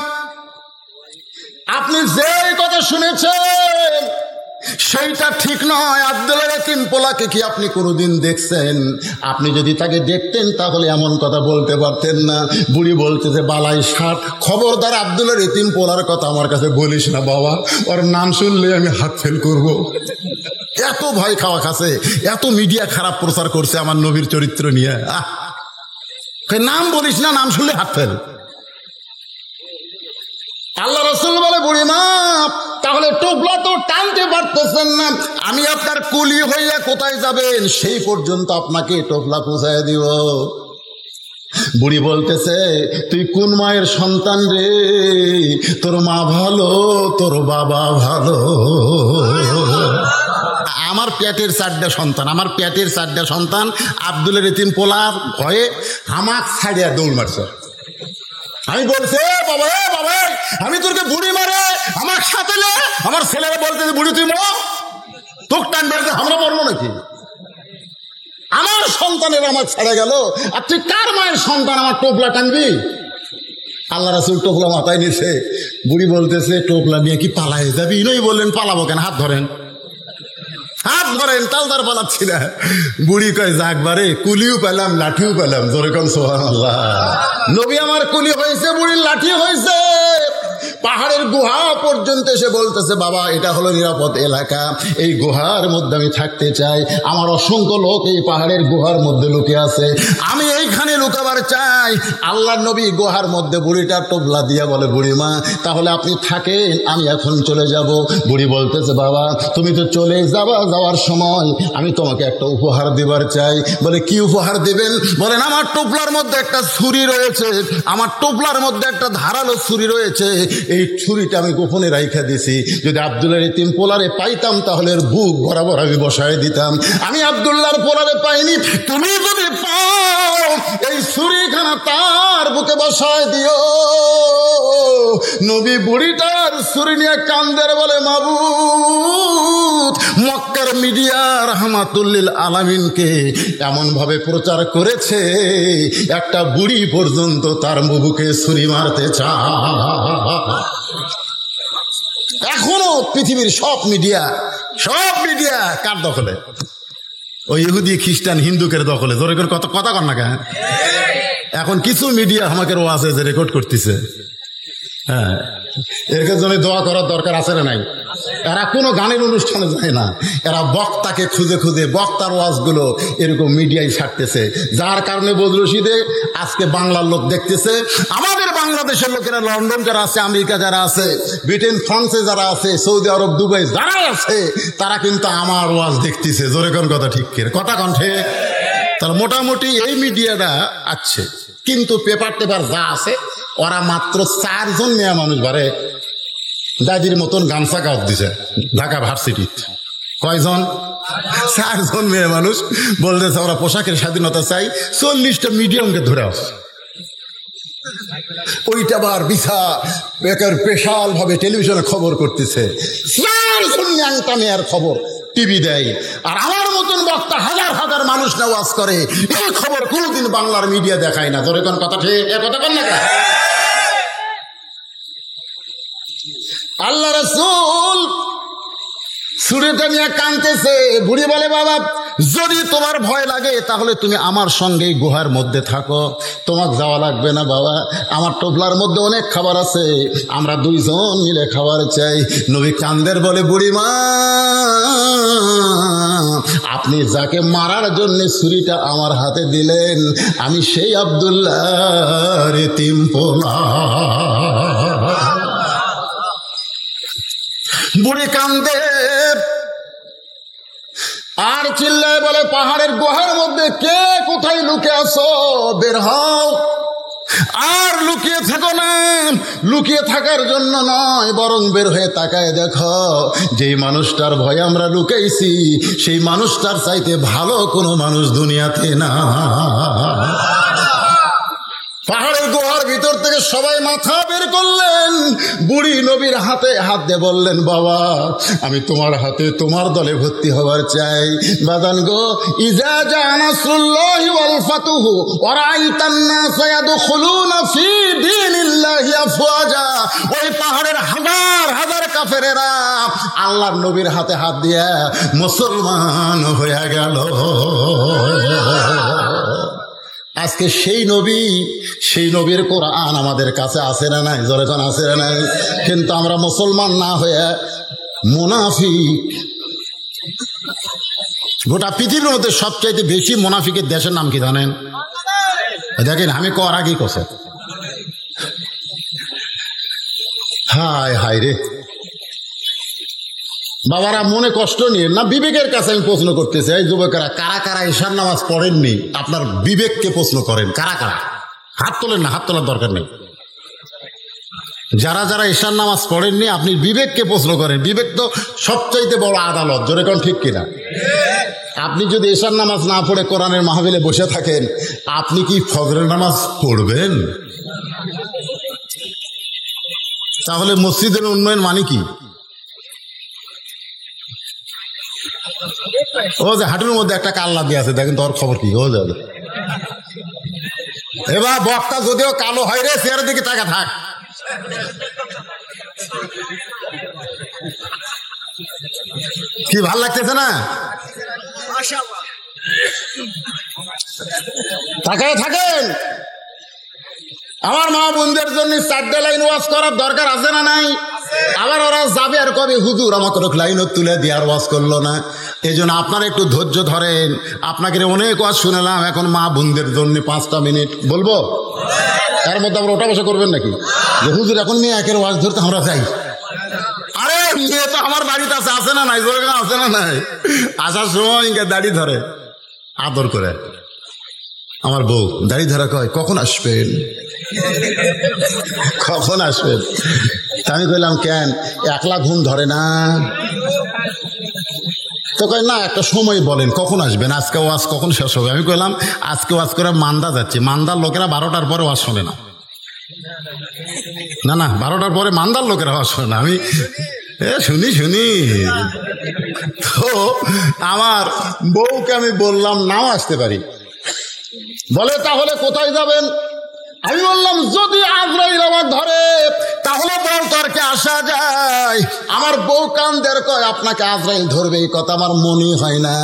আপনি যে কথা শুনেছেন সেইটা ঠিক নয়। আব্দুল্লাহ এতিম পোলাকে কি আপনি কোনোদিন দেখছেন? আপনি যদি তাকে দেখতেন তাহলে এমন কথা বলতে পারতেন না। বুড়ি বলতেছে, বালাই ষাট, খবরদার আব্দুল্লাহ এতিম পোলার কথা আমার কাছে বলিস না বাবা, ওর নাম শুনলে আমি হাত ফেল করব। এত ভয় খাওয়া খাচ্ছে, এত মিডিয়া খারাপ প্রচার করছে আমার নবীর চরিত্র নিয়ে। নাম বলিস না, নাম শুনলে হাত ফেল। আল্লাহ রাসূল বলে, বুড়িমা, তাহলে টোপলা তো টানতে পারতেছেন না, আমি আপনার কুলি হইয়া কোথায় যাবেন সেই পর্যন্ত আপনাকে টোপলা পৌঁছায় দিব। বুড়ি বলতেছে, তুই কোন মায়ের সন্তান রে? তোর মা ভালো, তোর বাবা ভালো। আমার পেটের 4টা সন্তান, আমার পেটের 4টা সন্তান আব্দুলের এতিম পোলার ভয়ে হামাক ছাড়িয়া দৌড় মারছে। আমি বলছি বাবা বাবা আমি তোকে বুড়ি মারে আমার সাথে আমার ছেলেরা বলতে বুড়ি তুই মো তোর টান বেড়ে আমরা মরবো নাকি? আমার সন্তানের আমার ছেড়ে গেল, আর তুই কার মায়ের সন্তান আমার টোপলা টানবি? আল্লাহ রাসূল টোপলা মাথায় নিছে। বুড়ি বলতেছে টোপলা নিয়ে কি পালাই যাবি? নই বললেন পালাবো কেন, হাত ধরেন হাত ধরেন, তালদার পালাচ্ছি না। বুড়ি কয় যাকবারে কুলিও পেলাম লাঠিও পেলাম, জোরে কোন সুবহানাল্লাহ। নবী আমার কুলি হয়েছে, বুড়ির লাঠি হয়েছে। পাহাড়ের গুহা পর্যন্ত এসে বলতেছে বাবা এটা হলো নিরাপদ এলাকা, এই গুহার মধ্যে আমি থাকতে চাই। আমার অসংখ্য লোক এই পাহাড়ের গুহার মধ্যে লুকে আছে, আমি এইখানে লুকাবার চাই। আল্লাহর নবী গুহার মধ্যে বুড়িটা টোপলা দিয়া বলে বুড়ি মা তাহলে আপনি থাকেন, আমি এখন চলে যাব। বুড়ি বলতেছে বাবা তুমি তো চলে যাবা, যাওয়ার সময় আমি তোমাকে একটা উপহার দিবার চাই। বলে কি উপহার দিবেন? বলেন আমার টোপলার মধ্যে একটা ছুরি রয়েছে, আমার টোপলার মধ্যে একটা ধারালো ছুরি রয়েছে, এই ছুরিটা আমি গোপনে রাইখা দিছি। যদি আব্দুল্লাহর এতিম পোলারে পাইতাম তাহলে এর বুক বরাবর আমি বসায় দিতাম। আমি আব্দুল্লাহর পোলারে পাইনি, তুমি যদি পাও এই ছুরিখানা তার বুকে বসায় দিও। নবী বুড়িটার ছুরি নিয়ে কান্দের বলে মাবুদ মক্কার মিডিয়া রাহমাতুল লিল আলামিনকে এমন ভাবে প্রচার করেছে একটা বুড়ি পর্যন্ত তার বুকে ছুরি মারতে চায়। এখনো পৃথিবীর সব মিডিয়া কার দখলে? ওই ইহুদি খ্রিস্টান হিন্দুকের দখলে। জোরে করে কথা কর না কেন? এখন কিছু মিডিয়া আমাকে ওয়াজে যে রেকর্ড করতেছে, হ্যাঁ এর জন্য দোয়া করার দরকার আছে না নাই? এরা কোনো গানের অনুষ্ঠানে যায় না, এরা বক্তাকে খুঁজে খুঁজে বক্তার ওয়াজগুলো এরকম মিডিয়ায় ছাড়তেছে, যার কারণে বদরশিদে আজকে বাংলার লোক দেখতেছে। আমাদের বাংলাদেশের লোকেরা লন্ডন যারা আছে, আমেরিকা যারা আছে, ব্রিটেন ফ্রান্সে যারা আছে, সৌদি আরব দুবাই যারা আছে, তারা কিন্তু আমার ওয়াজ দেখতেছে। জোরে কোন কথা ঠিক কথা কণ্ঠে। তাহলে মোটামুটি এই মিডিয়াটা আছে, কিন্তু পেপার টেপার যা আছে ওরা মাত্র 4 জন মেয়ে মানুষ বারে দাদির মতন গামছা কাপ দিছে ঢাকা ভার্সিটি। কয়জন? 4 জন মেয়ে মানুষ বলতেছে ওরা পোশাকের স্বাধীনতা চাই। 40টা মিডিয়ামকে ধরে আসে, ওইটা আবার বিশাল ভাবে টেলিভিশনে খবর করতেছে। 4 জন ন্যাংটা মেয়ের খবর টিভি দেয়, আর আমার মতন বক্তা হাজার হাজার মানুষ ওয়াজ করে। এই খবর কোনোদিন বাংলার মিডিয়া দেখায় না। ধরে কোন কথা ঠিক কথা বল না? আল্লাহ রাসূল ছুরিটা নিয়ে কাঁদতেছে। বুড়ি বলে বাবা যদি তোমার ভয় লাগে তাহলে তুমি আমার সঙ্গে গুহার মধ্যে থাকো, তোমার যাওয়া লাগবে না বাবা। আমার টোপলার মধ্যে অনেক খাবার আছে, আমরা 2 জন মিলে খাবার চাই। নবী কান্দের বলে বুড়ি মা আপনি যাকে মারার জন্য ছুরিটা আমার হাতে দিলেন আমি সেই আব্দুল্লাহর এতিম পোলা। বুড়ি কান্দে আর চিল্লায় বলে পাহাড়ের গুহার মধ্যে কে কোথায় লুকে আছো, বের হও। আর লুকিয়ে থাকো না, লুকিয়ে থাকার জন্য নয়, বরং বের হয়ে তাকায় দেখো যেই মানুষটার ভয়ে আমরা লুকাইছি সেই মানুষটার চাইতে ভালো কোনো মানুষ দুনিয়াতে না। পাহাড়ের গুহার ভিতর থেকে সবাই মাথা বের করলেন। বুড়ি নবীর হাতে হাত দিয়ে বললেন বাবা আমি তোমার হাতে তোমার দলে ভর্তি হবার চাই। বাদান গো ইজা জা নাসরুল্লাহি ওয়াল ফাতুহু ওয়া রাআইতান নাসা ইয়াদখুলুনা ফি দীনিল্লাহি আফওয়াজা। ওই পাহাড়ের হাজার হাজার কাফেরেরা আল্লাহর নবীর হাতে হাত দিয়ে মুসলমান হয়ে গেল। আজকে সেই নবীর কোরআন আমাদের কাছে আছে না নাই? জোরে কোন আছে না নাই? কিন্তু আমরা মুসলমান না হয়ে মুনাফিক। গোটা পৃথিবীর মধ্যে সবচাইতে বেশি মুনাফিকের দেশের নাম কি জানেন? দেখেন আমি কর আগেই কষে হায় হায় রে বাবারা মনে কষ্ট নিয়ে না, বিবেকের কাছে আমি প্রশ্ন করতেছি। এই যুবকেরা কারা কারা ঈশার নামাজ পড়েননি আপনার বিবেককে প্রশ্ন করেন। কারা কারা হাত তোলেন না? হাত তোলার দরকার নেই। যারা যারা ঈশার নামাজ পড়েননি আপনি বিবেককে প্রশ্ন করেন। বিবেক তো সবচাইতে বড় আদালত, জোরে কোন ঠিক কিনা? আপনি যদি ঈশার নামাজ না পড়ে কোরআনের মাহফিলে বসে থাকেন, আপনি কি ফজরের নামাজ পড়বেন? তাহলে মসজিদের উন্নয়ন মানে কি? ও যে হাঁটুর মধ্যে একটা কাল্লা দিয়ে আছে, দেখেন তোর খবর কি? ও যাবে এবার বক্তা যদিও কালো হয় রে, চেয়ারের দিকে টাকা থাক। কি ভাল লাগতেছে না? তাকায় থাকেন। আমার মা বোনদের জন্য 4টে লাইন ওয়াজ করার দরকার আছে না নাই? আবার ওরা যাবে আর কবে হুজুর আমাকে লাইনও তুলে দিয়ে আর ওয়াজ করলো না। এই জন্য আপনারা একটু ধৈর্য ধরেন। আপনাকে অনেক ওয়াজ শুনলাম, এখন মা বোনদের জন্য 5টা মিনিট বলবো। তার মধ্যে আমরা ওটা বসে করবেন নাকি যে হুজুর এখন মেয়ে একের ওয়াজ ধরতে আমরা যাই? আরে মেয়ে তো আমার বাড়িতে আছে, আছে না নাই? আছে না নাই? আসার সময় দাড়ি ধরে আদর করে। আমার বউ দাড়ি ধরা কয় কখন আসবেন, কখন আসবেন? আমি কইলাম কেন, একলা ঘুম ধরে না? তো কয় না, একটা সময় বলেন কখন আসবেন, আজকে ওয়াজ কখন শেষ হবে? আমি কইলাম আজকে ওয়াজ করে মান্দা যাচ্ছে, মান্দার লোকেরা 12টার পরে ওয়াজ শোনে না। না 12টার পরে মান্দার লোকেরা ওয়াজ শোনে না। আমি শুনি। তো আমার বউকে আমি বললাম নাও আসতে পারি। বলে তাহলে কোথায় যাবেন? আমি বললাম যদি আজরাইল আমার ধরে তাহলে বল তর্কে আসা যায়। আমার বউ কান্দের কয় আপনাকে আজরাইল ধরবে এই কথা আমার মনে হয় না,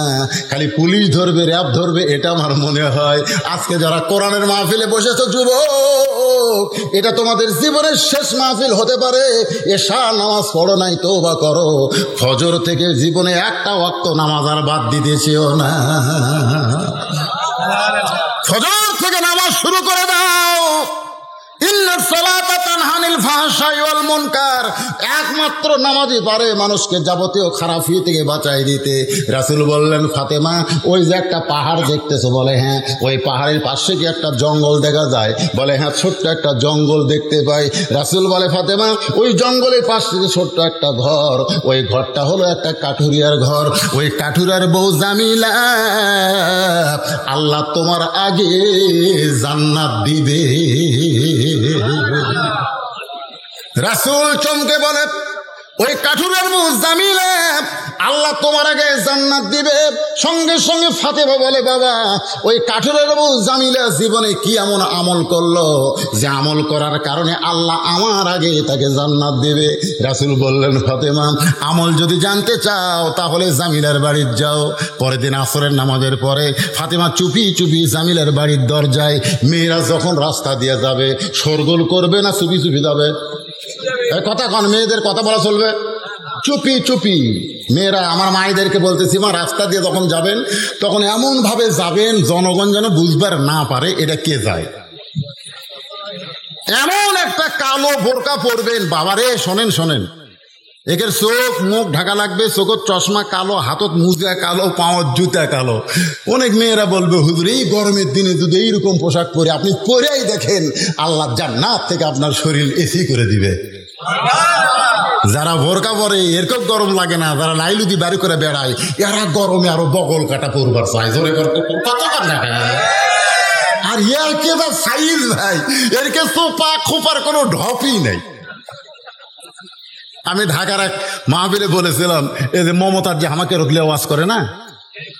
খালি পুলিশ ধরবে, র্যাব ধরবে, এটা আমার মনে হয়। আজকে যারা কোরআনের মাহফিলে বসেছো যুবক, এটা তোমাদের জীবনের শেষ মাহফিল হতে পারে। এশা নামাজ পড়ো নাই, তওবা করো। ফজর থেকে জীবনে একটা ওয়াক্ত নামাজ আর বাদ দিতেছিও না। ফজর থেকে নামাজ শুরু করে দাও। ইন্নাস সালাতা তানহা আনিল ফাহশাই ওয়াল মুনকার। একমাত্র নামাজই পারে মানুষকে যাবতীয় খারাপি থেকে বাঁচাই দিতে। রাসূল বললেন ফাতেমা ওই যে একটা পাহাড় দেখতেছো? বলে হ্যাঁ। ওই পাহাড়ের পাশে কি একটা জঙ্গল দেখা যায়? বলে হ্যাঁ, ছোট্ট একটা জঙ্গল দেখতে পাই। রাসূল বলে ফাতেমা ওই জঙ্গলের পাশ থেকে ছোট্ট একটা ঘর, ওই ঘরটা হলো একটা কাঠুরিয়ার ঘর। ওই কাঠুরিয়ার বউ জামিলা আল্লাহ তোমার আগে জান্নাত দিবে। রাসূল চমকে বলে ওই কাঠুরের বউ জামিলা আল্লাহ তোমার আগে জান্নাত দিবে। সঙ্গে সঙ্গে ফাতেমা বলে বাবা ওই কাঠুরের বউ জামিলা জীবনে কি এমন আমল করলো যে আমল করার কারণে আল্লাহ আমার আগে তাকে জান্নাত দিবে? রাসূল বললেন ফাতেমা আমল যদি জানতে চাও তাহলে জামিলার বাড়ির যাও। পরের দিন আসরের নামাজের পরে ফাতেমা চুপি চুপি জামিলার বাড়ির দরজায়, মেয়েরা যখন রাস্তা দিয়ে যাবে শোরগোল করবে না চুপি চুপি যাবে? কথা কন, মেয়েদের কথা বলা চলবে? চুপি চুপি। মেয়েরা আমার মায়েদেরকে বলতেছি মা রাস্তা দিয়ে যখন যাবেন তখন এমন ভাবে যাবেন জনগণ যেন বুঝবার না পারে এটা কে যায়। এমন একটা কালো বোরকা পরবেন। বাবারে শোনেন, একের চোখ মুখ ঢাকা লাগবে, চোখের চশমা কালো, হাতত মুজা কালো, পাওয়ার জুতা কালো। অনেক মেয়েরা বলবে হুজুর এই গরমের দিনে যদি এইরকম পোশাক পরে আপনি পরেই দেখেন আল্লাহ জান্নাত থেকে আপনার শরীর এসি করে দিবে। যারা বোরকা পরে এরকম গরম লাগে না, যারা লাইলুদি বাড়ি করে বেড়ায় এরা গরমে আরো বগল কাটা পরবার চাই। আর ইয়ার কে বা সাইজ ভাই, এর কে সোপা খোপার কোনো ঢপই নাই। আমি ঢাকার এক মাহফিলে বলেছিলাম এই যে মমতাজ যে আমাকে রোগলে ওয়াজ করে না,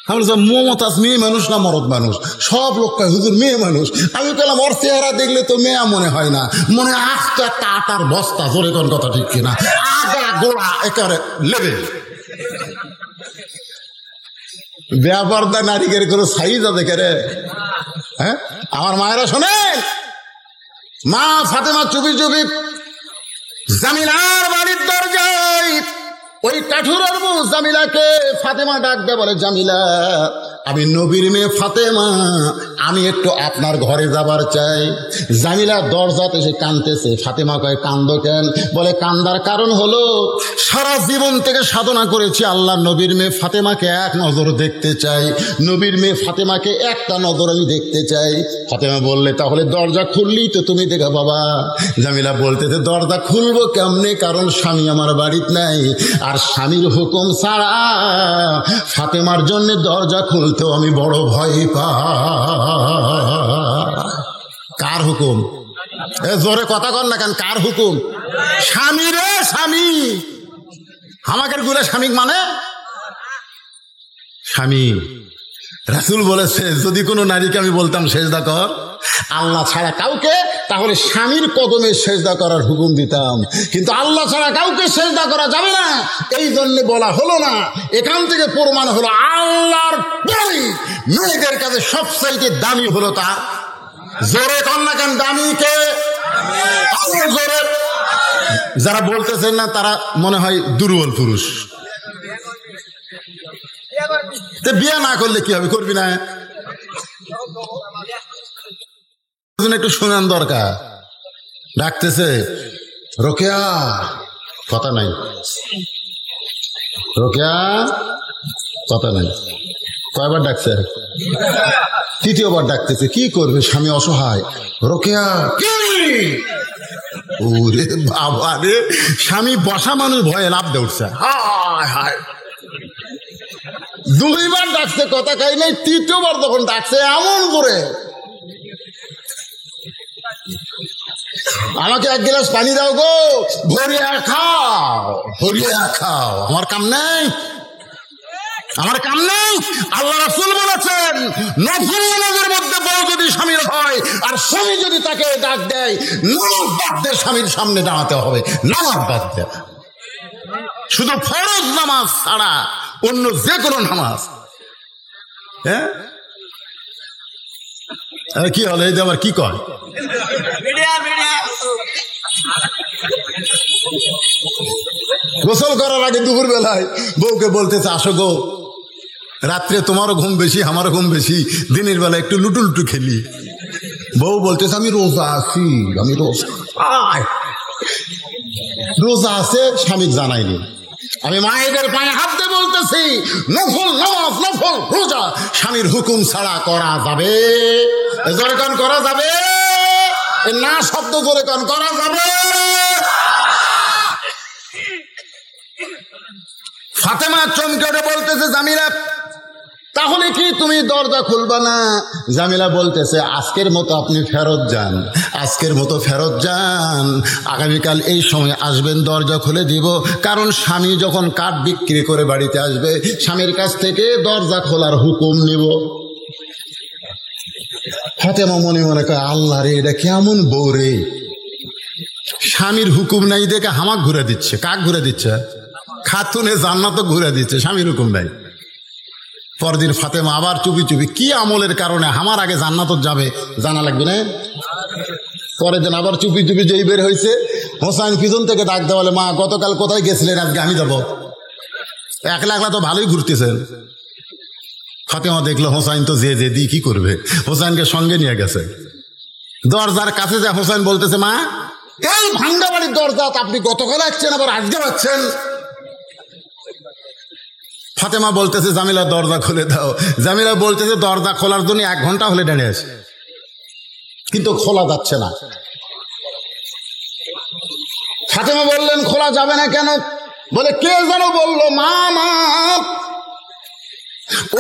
আমি বলছিলাম মমতাজ মেয়ে মানুষ না মরদ মানুষ? সব লোক হুজুর মেয়ে মানুষ। আমি বললাম ওর চেহারা দেখলে তো মেয়া মনে হয় না, মনে আস্ত একটা আটার বস্তা। জোরে কোন কথা ঠিক কিনা? আগা গোড়া একেবারে লেবে ব্যাপারটা নারীদের কোনো সাইজ দেখে রে। হ্যাঁ আমার মায়েরা শোনেন, মা ফাতেমা চুপি চুপি জামিলার বাড়ির দরজায় ওই কাঠুরের বউ জামিলাকে ফাতেমা ডাক দে বলে জামিলা আমি নবীর মেয়ে ফাতেমা, আমি একটু আপনার ঘরে যাবার চাই। জামিলা দরজাতে এসে কাঁদতেছে। ফাতেমা কয়, কান্দো কেন? বলে, কান্দার কারণ হলো সারা জীবন থেকে সাধনা করেছি আল্লাহ নবীর মেয়ে ফাতেমাকে এক নজর দেখতে চাই, নবীর মেয়ে ফাতেমাকে একটা নজর আমি দেখতে চাই। ফাতেমা বললে, তাহলে দরজা খুললেই তো তুমি দেখা বাবা। জামিলা বলতেছে, দরজা খুলবো কেমনে, কারণ স্বামী আমার বাড়িতে নাই, আর স্বামীর হুকুম ছাড়া ফাতেমার জন্য দরজা খুলতেও আমি বড় ভয় পাই। কার হুকুম? জোরে কথা কর না কেন? কার হুকুম? স্বামী রে, স্বামী। আমাকে গুলে স্বামী মানে স্বামী। রাসূল বলেছে, যদি কোনো নারীকে আমি বলতাম সেজদা কর আল্লাহ ছাড়া কাউকে, তাহলে স্বামীর কদমে সেজদা করার হুকুম দিতাম, কিন্তু আল্লাহ ছাড়া কাউকে সেজদা করা যাবে না, এই জন্য বলা হলো না। এখান থেকে প্রমাণ হলো আল্লাহর পরে মেয়েদের কাছে সবচাইতে দামি হলো তার। জোরে কন্যা কেন? দামি কে? জোরে। যারা বলতেছেন না তারা মনে হয় দুর্বল পুরুষ। বিয়ে না করলে কি হবে? করবি না? একটু শোনান দরকার। ডাকতেছে, রোকেয়া। কথা নাই, রোকেয়া কথা নাই। কয়বার ডাকছে? তৃতীয়বার ডাকতেছে। কি করবে? স্বামী অসহায়। রোকেয়া। ওরে বাবা রে, স্বামী বসা মানুষ ভয়ে লাভ দিয়ে উঠছে। হায় হায়, দুইবার ডাকছে, কথা খাই নাই। তৃতীয়বার যখন ডাকছে এমন করে, আমাকে এক গ্লাস পানি দাও গো, ভরিয়া খাও, ভরিয়া খাও। আমার কাম নেই, আমার কাম নেই। আল্লাহ রাসূল বলেছেন, নফল নামাজের মধ্যে বউ যদি স্বামীর হয় আর স্বামী যদি তাকে ডাক দেয়, নামাজ বাদ দিয়ে স্বামীর সামনে দাঁড়াতে হবে, নামাজ বাদ দেয়। শুধু ফরজ নামাজ ছাড়া অন্য যে কোনো নামাজ। হ্যাঁ, কি হলো? এই যে আবার কি কয়? গোসল করার আগে দুপুর বেলায় বউকে বলতেছে, আসো গো, রাত্রে তোমারও ঘুম বেশি, আমারও ঘুম বেশি, দিনের বেলা একটু লুটু লুটু খেলি। বউ বলতেছে, আমি রোজা আছি, আমি রোজা আছে, স্বামী জানাইনি। আমি মায়েদের পায়ে হাত দিয়ে বলতেছি, নফল নামাজ, নফল রোজা স্বামীর হুকুম ছাড়া করা যাবে? জোরে কান করা যাবে না? শব্দ জোরে কান করা যাবে? ফাতেমা চমকে বলতেছে, জামিলা তাহলে কি তুমি দরজা খুলবা না? জামিলা বলতেছে, আজকের মতো আপনি ফেরত যান, আজকের মতো ফেরত যান, আগামীকাল এই সময় আসবেন, দরজা খুলে দিব। কারণ স্বামী যখন কাঠ বিক্রি করে বাড়িতে আসবে, স্বামীর কাছ থেকে দরজা খোলার হুকুম নিব। ফাতেমা মনে মনে কয়, আল্লাহ রে, এটা কেমন বউ রে, স্বামীর হুকুম নাই দেখে হামাক ঘুরে দিচ্ছে। কাক ঘুরে দিচ্ছে? খাতুনে জান্নাত ঘুরে দিচ্ছে, স্বামীর হুকুম নাই। পরদিন ফাতেমা আবার চুপি চুপি, কি আমলের কারণে আমার আগে জান্নাত যাবে জানা লাগবে না? পরের দিন আবার চুপি চুপি যেই বের হয়েছে, হোসাইন পিছন থেকে ডাক দেওয়া, বলে, মা গতকাল কোথায় গেছিলেন, আজকে আমি যাবো। একলা একলা তো ভালোই ঘুরতেছেন। ফাতেমা দেখলো হোসাইন তো যে যে দি কি করবে, হোসাইনকে সঙ্গে নিয়ে গেছে। দরজার কাছে যা হোসাইন বলতেছে, মা এই ভাঙ্গা বাড়ির দরজা আপনি গতকাল আসছেন, আবার আজকে পাচ্ছেন। ফাতেমা বলতেছে, জামিলা দরজা খুলে দাও। জামিলা বলতেছে, দরজা খোলার জন্য 1 ঘন্টা হলে দাঁড়িয়ে আছে, কিন্তু খোলা যাচ্ছে না। ফাতেমা বললেন, খোলা যাবে না কেন? বলে, কে যেন বললো, মা মা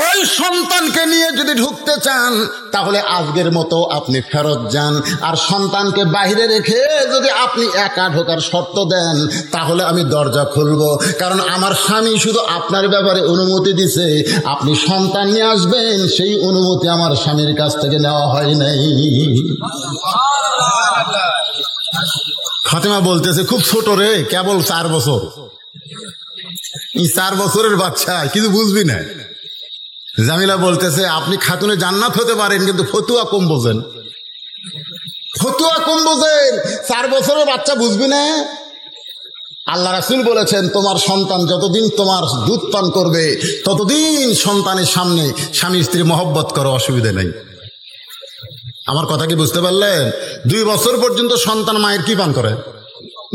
ওই সন্তানকে নিয়ে যদি ঢুকতে চান তাহলে আজকের মতো আপনি ফেরত যান, আর সন্তানকে বাইরে রেখে যদি আপনি একা ঢোকার শর্ত দেন তাহলে আমি দরজা খুলবো। কারণ আমার স্বামী শুধু আপনার ব্যাপারে অনুমতি দিছে, আপনি সন্তান নিয়ে আসবেন সেই অনুমতি আমার স্বামীর কাছ থেকে নেওয়া হয় নাই। ফাতেমা বলতেছে, খুব ছোট রে, কেবল 4 বছর, এই 4 বছরের বাচ্চা, কিছু বুঝবি না। জামিলা বলতেছে, আপনি খাতুনে জান্নাত হতে পারেন, কিন্তু ফতুয়া কম বোঝেন, ফতুয়া কম বোঝেন। 4 বছরের বাচ্চা বুঝবি না? আল্লাহ রাসূল বলেছেন, তোমার সন্তান যতদিন তোমার দুধ পান করবে ততদিন সন্তানের সামনে স্বামী স্ত্রী মহব্বত করো, অসুবিধা নেই। আমার কথা কি বুঝতে পারলেন? 2 বছর পর্যন্ত সন্তান মায়ের কি পান করে?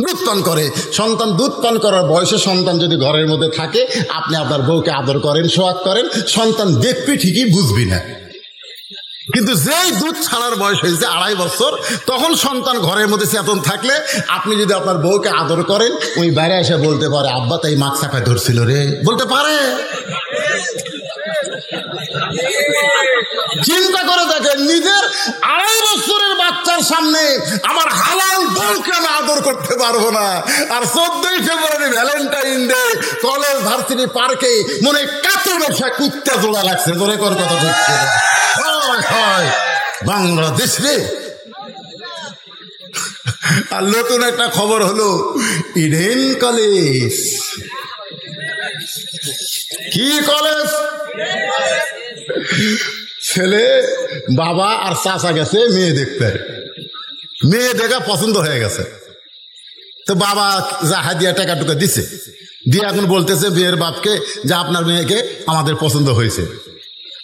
দুধ পান করে। সন্তান দুধ পান করার বয়সে সন্তান যদি ঘরের মধ্যে থাকে, আপনি আপনার বউকে আদর করেন, সোহাগ করেন, সন্তান দেখবি ঠিকই, বুঝবি না। কিন্তু যেই দুধ ছাড়ার বয়স হয়েছে 2.5 বছর, তখন সন্তান ঘরের মধ্যে চেতন থাকলে আপনি যদি আপনার বউকে আদর করেন, ওই বাইরে এসে বলতে পারে, আব্বা তাই মাছ চাপায় ধরছিল রে, বলতে পারে। চিন্তা করে দেখেন, নিজের 2.5 বছরের বাচ্চার সামনে আমার হালাল বউকে আমি আদর করতে পারবো না, আর 14ই ফেব্রুয়ারি ভ্যালেন্টাইন ডে কলেজ ভার্সিটি পার্কে মনে কাছে বসে কুত্তা জোড়া লাগছে। ধরে কর কথা ঠিক হয় বাংলাদেশ রে। আর নতুন একটা খবর হলো, ইডেন কলেজ। কি কলেজ? ছেলে বাবা আর চাচা গেছে মেয়ে দেখতে, মেয়ে দেখা পছন্দ হয়ে গেছে। তো বাবা যা হাদিয়া টাকা টুকা দিছে, দিয়ে এখন বলতেছে বিয়ের বাপকে যে আপনার মেয়েকে আমাদের পছন্দ হয়েছে।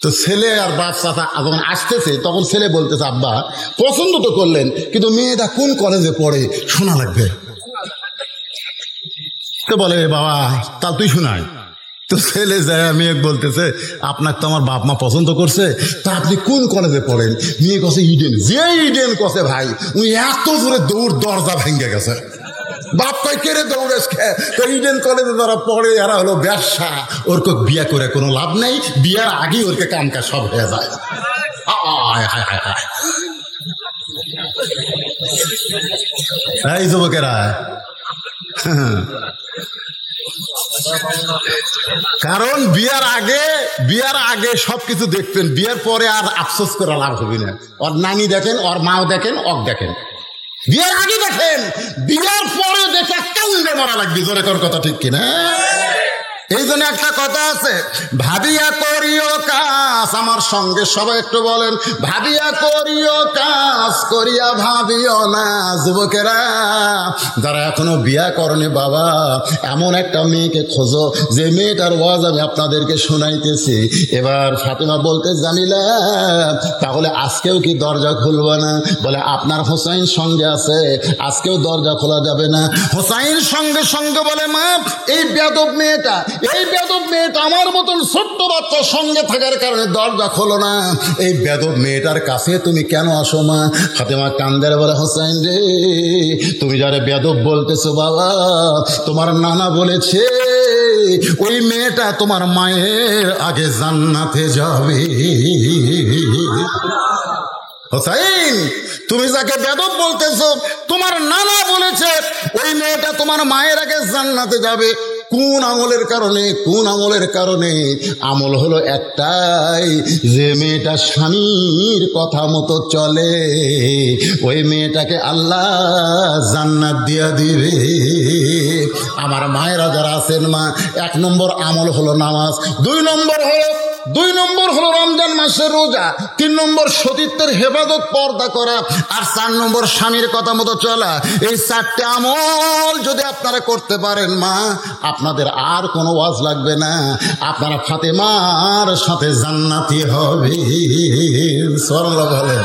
তো ছেলে আর বাপ চাচা যখন আসতেছে, তখন ছেলে বলতেছে, আব্বা পছন্দ তো করলেন, কিন্তু মেয়েটা কোন কলেজে পড়ে শোনা লাগবে। তো বলে, বাবা তা তুই শোনায়। তো ছেলে যায় মেয়ে বলতেছে, আপনার তো আমার বাপ মা পছন্দ করছে, তা আপনি কোন কলেজে পড়েন? মেয়ে কছে ইডেন। যে ইডেন কছে ভাই, উনি এত জোরে দৌড়, দরজা ভেঙে গেছে। বাপ কয় কেড়ে দৌড়েস খেয়ে, তো ইডেন কলেজে যারা পড়ে এরা হলো ব্যবসা, ওরকে বিয়ে করে কোনো লাভ নেই, বিয়ার আগেই ওরকে কামকা সব হয়ে যায়। এই যুবকেরা, কারণ বিয়ার আগে সবকিছু দেখতেন, বিয়ার পরে আর আফসোস করে লাভ হবে না। ওর নানি দেখেন, ওর মাও দেখেন, অক দেখেন। বিয়ার আগে দেখেন, বিয়ার পরে দেখে কান্দে মারা লাগবে। জোরে কর কথা ঠিক কিনা? এই জন্য একটা কথা আছে, ভাবিয়া করিও কাজ। আমার সঙ্গে সবাই একটু বলেন, ভাবিয়া করিও কাজ, করিয়া ভাবিও না। যুবকেরা যারা এখনো বিয়া করনি, বাবা এমন একটা মেয়েকে খোঁজো যে মেয়েটার ওয়াজ আমি আপনাদেরকে শোনাইতেছি। এবার ফাতেমা বলতে, জামিলা তাহলে আজকেও কি দরজা খুলবে না? বলে, আপনার হোসাইন সঙ্গে আছে, আজকেও দরজা খোলা যাবে না। হোসাইন সঙ্গে সঙ্গে বলে, মা এই বেয়াদব মেয়েটা আমার মতন ছোট্ট বাচ্চার সঙ্গে থাকার কারণে দরজা খোলো না। এই বেয়াদব মেয়েটার কাছে তুমি কেন আসো মা? ফাতেমা কান্দের বলে, হোসাইন রে তুমি যারা বেয়াদব বলতেছো, বাবা তোমার নানা বলেছে ওই মেয়েটা তোমার মায়ের আগে জান্নাতে যাবে। হোসাইন তুমি যাকে বেয়াদব বলতেছো, তোমার নানা বলেছে ওই মেয়েটা তোমার মায়ের আগে জান্নাতে যাবে। কোন আমলের কারণে? কোন আমলের কারণে? আমল হলো একটাই, যে মেয়েটা স্বামীর কথা মতো চলে ওই মেয়েটাকে আল্লাহ জান্নাত দিয়া দিবে। আমার মায়েরা যারা আছেন মা, 1 নম্বর আমল হলো নামাজ, 2 নম্বর হলো রমজান মাসের রোজা, 3 নম্বর সতীত্বের হেফাজত, পর্দা করা, আর 4 নম্বর স্বামীর কথা মতো চলা। এই 4টে আমল যদি আপনারা করতে পারেন মা, আপনাদের আর কোনো ওয়াজ লাগবে না, আপনারা ফাতেমার সাথে জান্নাতি হবে। সুবহানাল্লাহ বলেন।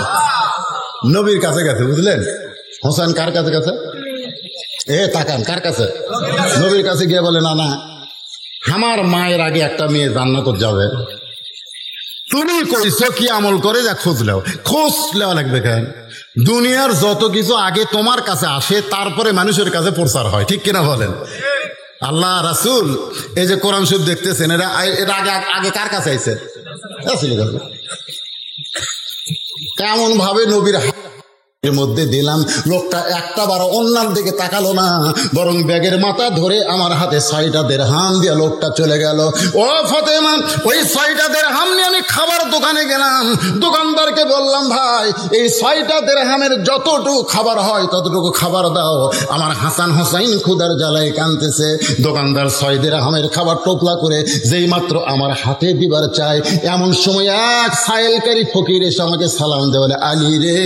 নবীর কাছে গেছে, বুঝলেন? হোসেন কার কাছে গেছে? তাকান, কার কাছে? নবীর কাছে গিয়ে বলে, না আমার মায়ের আগে একটা মেয়ে জান্নাত যাবে। তুমি কইছো কি আমল করে যা খোঁজ লেওয়া লাগবে কেন? দুনিয়ার যত কিছু আগে তোমার কাছে আসে, তারপরে মানুষের কাছে প্রচার হয়, ঠিক কিনা বলেন? আল্লাহ রাসূল এই যে কোরআন শরীফ দেখতেছেন, এটা আগে কার কাছে আইছে? কেমন ভাবে নবীর এর মধ্যে দিলাম, লোকটা একটা বার অন্যার দিকে তাকালো না, বরং ব্যাগের মাথা ধরে আমার হাতে 6টা দিরহাম দিয়ে লোকটা চলে গেল। ও ফাতেমা, ওই 6টা দিরহাম নিয়ে আমি খাবার দোকানে গেলাম, দোকানদারকে বললাম, ভাই এই 6টা দিরহামের যতটুকু খাবার হয় ততটুকু খাবার দাও, আমার হাসান হোসাইন ক্ষুধার জ্বালায় কাঁদতেছে। দোকানদার 6 দিরহামের খাবার টোপলা করে যেই মাত্র আমার হাতে দিবার চাই, এমন সময় এক সাইলকারী ফকির এসে আমাকে সালাম দেয়, বলে, আলী রে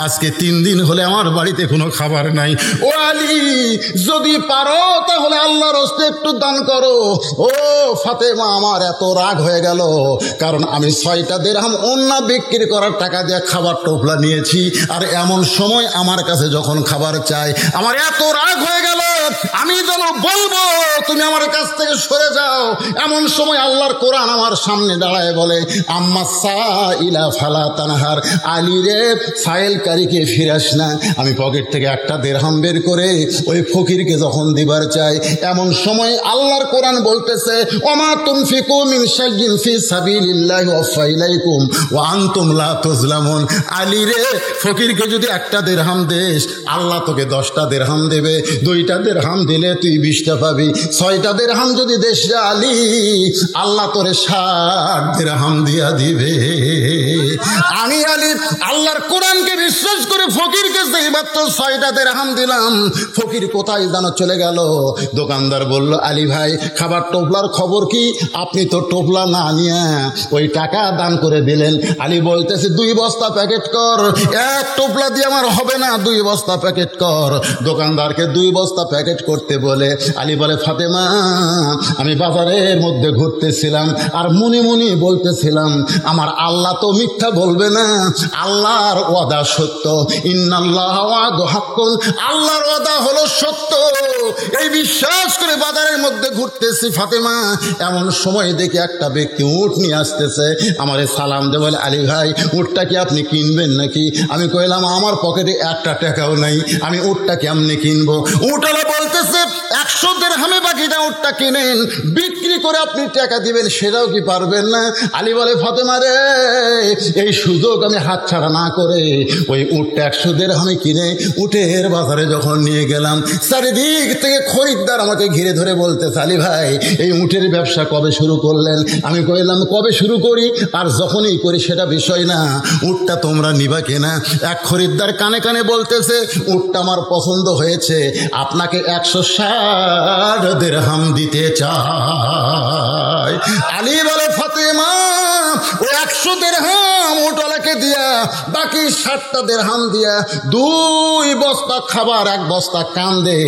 আজকে 3 দিন হলে আমার বাড়িতে কোনো খাবার নাই। ও আলী, যদি পারো তাহলে আল্লাহর হস্তে একটু দান করো। ও ফাতেমা, আমার এত রাগ হয়ে গেল, কারণ আমি 6টা দিরহাম ওন্না বিক্রি করার টাকা দিয়ে খাবার টোপলা নিয়েছি, আর এমন সময় আমার কাছে যখন খাবার চাই, আমার এত রাগ হয়ে গেল, আমি যেন বলবো তুমি আমার কাছ থেকে সরে যাও। এমন সময় আল্লাহর কোরআন আমার সামনে দাঁড়ায় বলে, আম্মা সাইলা ফালা তানহার, আলী রে, সাইলকারীকে ফিরাস না। আমি পকেট থেকে একটা দিরহাম বের করে ওই ফকিরকে যখন দিবার চাই, এমন সময় আল্লাহর কোরআন বলতেছে, ওমা তুনফিকু মিন শাইইন ফি সাবিলিল্লাহি ওয়াফা ইলাইকুম ওয়া আনতুম লা তুজলামুন। আলী রে, ফকিরকে যদি একটা দিরহাম দেস, আল্লাহ তোকে 10টা দিরহাম দেবে। 2টা দিরহাম দিলে তুই 20টা পাবি। 6টা দিরহাম যদি দেশ আলী, আল্লাহ তোরে 60 দিরহাম দিয়া দিবে। আমি আলী আল্লাহর কোরআনকে বিশ্বাস করে ফকিরকে সেই মাত্র 6টা দিরহাম দিলাম। ফকির কোথায় জানো চলে গেল। দোকানদার বলল, আলী ভাই, খাবার টোপলার খবর কি? আপনি তো টোপলা না নিয়ে ওই টাকা দান করে দিলেন। আলী বলতেছে, 2 বস্তা প্যাকেট কর, 1 টোপলা দিয়ে আমার হবে না, 2 বস্তা প্যাকেট কর। দোকানদারকে 2 বস্তা প্যাকেট করতে বলে আলী বলে, ফাতেমা, আমি বাজারের মধ্যে ঘুরতেছিলাম আর মনে মনে বলতেছিলাম, আমার আল্লাহ তো মিথ্যা বলবে না, আল্লাহর ওয়াদা সত্য, ইন্নাল্লাহ ওয়াদু হাক্কুন, আল্লাহর ওয়াদা হলো সত্য। এই বিশ্বাস করে বাজারের মধ্যে ঘুরতেছি ফাতেমা, এমন সময় দেখি একটা ব্যক্তি উট নিয়ে আসতেছে। আমারে সালাম দে, বলে, আলী ভাই, উটটা কি আপনি কিনবেন নাকি? আমি কইলাম, আমার পকেটে 1টা টাকাও নাই, আমি উটটা কেমনে কিনবো? উটওয়ালা বলতেছে, 100 দিরহামে বাকিটা উটটা কিনেন, বিক্রি করে আপনি টাকা দিবেন, সেটাও কি পারবেন না? আলী বলে, ফাতেমা রে, এই সুযোগ আমি হাতছাড়া না করে ওই উটটা 100 দিরহামে কিনে উটের বাজারে যখন নিয়ে গেলাম, চারিদিক থেকে খরিদ্দার আমাকে ঘিরে ধরে বলতেছে, আলী ভাই, এই উটের ব্যবসা কবে শুরু করলেন? আমি কইলাম, কবে শুরু করি আর যখনই করি সেটা বিষয় না, উটটা তোমরা নিবা কিনা? এক খরিদ্দার কানে কানে বলতেছে, উটটা আমার পছন্দ হয়েছে, আপনাকে 160 দিরহাম দিতে চাই। আলী বলে, ফাতেমা, ওই 100 দিরহাম উটওয়ালাকে দিয়া বাকি 60টা দিরহাম দিয়া 2 বস্তা খাবার, 1 বস্তা কান্দে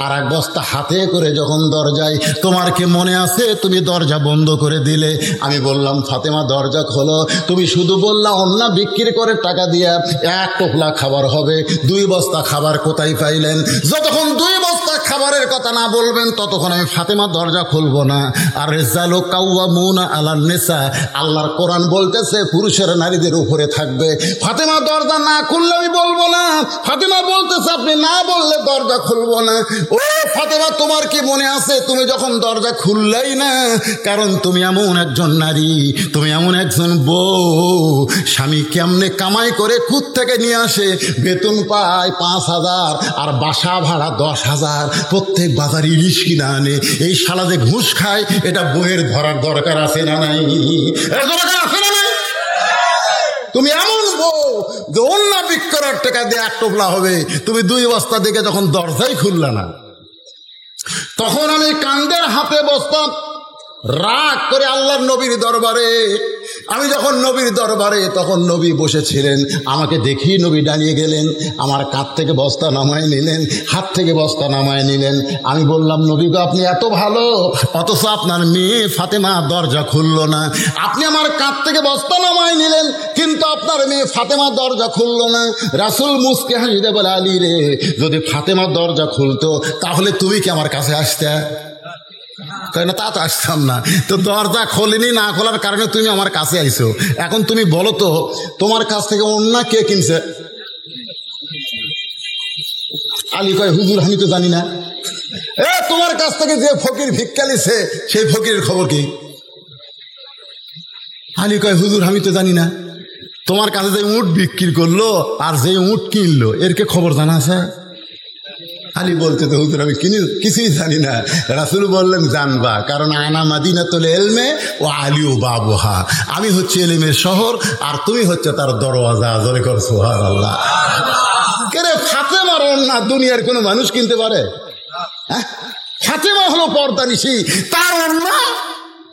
আর 1 বস্তা হাতে করে যখন দরজায়, তোমার কি মনে আছে তুমি দরজা বন্ধ করে দিলে? আমি বললাম, ফাতেমা, দরজা খোলো। তুমি শুধু বললা অন্না বিক্রি করে টাকা দিয়া 1 টোপলা খাবার হবে, 2 বস্তা খাবার কোথায় পাইলেন? যতক্ষণ 2 বস্তা খাবারের কথা না বলবেন ততক্ষণ আমি ফাতেমা দরজা খুলবো না। আর রিজালু কাওয়ামুনা আলান নিসা, আল্লাহর কোরআন বলতেছে পুরুষেরা নারীদের উপরে থাকবে। ফাতেমা দরজা না খুললে আমি বলবো না। ফাতেমা বলতেছে, আপনি না বললে দরজা খুলবো না। ও ফাতেমা, তোমার কি মনে আছে তুমি যখন দরজা খুললেই না? কারণ তুমি এমন একজন নারী, তুমি এমন একজন বউ, স্বামী কেমনে কামাই করে খুদ থেকে নিয়ে আসে, বেতন পায় 5000 আর বাসা ভাড়া 10,000, প্রত্যেক বাজার ইলিশ কিনা আনে, এই শালা যে ঘুষ খায়, এটা বইয়ের ধরার দরকার আছে না নাই? তুমি এমন বউ যে অন্য বিক্রয়ের টাকা দিয়ে 1 টোপলা হবে, তুমি 2 বস্তা দেখে যখন দরজাই খুললা না, তখন আমি কান্দের হাতে বসতাম রাগ করে আল্লাহর নবীর দরবারে। আমি যখন নবীর দরবারে, তখন নবী বসেছিলেন, আমাকে দেখেই নবী দাঁড়িয়ে গেলেন, আমার কাঁধ থেকে বস্তা নামায় নিলেন, হাত থেকে বস্তা নামায় নিলেন। আমি বললাম, নবী গো, আপনি এত ভালো, অথচ আপনার মেয়ে ফাতেমা দরজা খুলল না। আপনি আমার কাঁধ থেকে বস্তা নামায় নিলেন, কিন্তু আপনার মেয়ে ফাতেমা দরজা খুলল না। রাসূল মুস্কে হাসিতে বলে, আলী রে, যদি ফাতেমা দরজা খুলতো তাহলে তুমি কি আমার কাছে আসতে? তাই না? তা তো আসতাম না। তো দরজা খোলেনি, না খোলার কারণে তুমি আমার কাছে আইছো। এখন তুমি বলো তো, তোমার কাছ থেকে অন্য কে কিনছে? আলী কয়, হুজুর, আমি তো জানি না। তোমার কাছ থেকে যে ফকির ভিক্ষা নিছে সেই ফকিরের খবর কি? আলী কয়, হুজুর, আমি তো জানি না। তোমার কাছে যে উট বিক্রি করলো আর যে উট কিনলো, এর কে খবর জানা আছে? আলী বলতে, তো হুজুর, আমি কিছুই জানি না। রাসূল বললেন, জানবা, কারণ আনা মাদিনাতুল ইলমে ও আলিউ বাবুহা, আমি হচ্ছে ইলমের শহর আর তুমি হচ্ছে তার দরওয়াজা। জোরে কর সুবহানাল্লাহ। কেরে, ফাতেমার ওন্না দুনিয়ার কোনো মানুষ কিনতে পারে? ফাতেমা হলো পর্দানিশী, তার ওন্না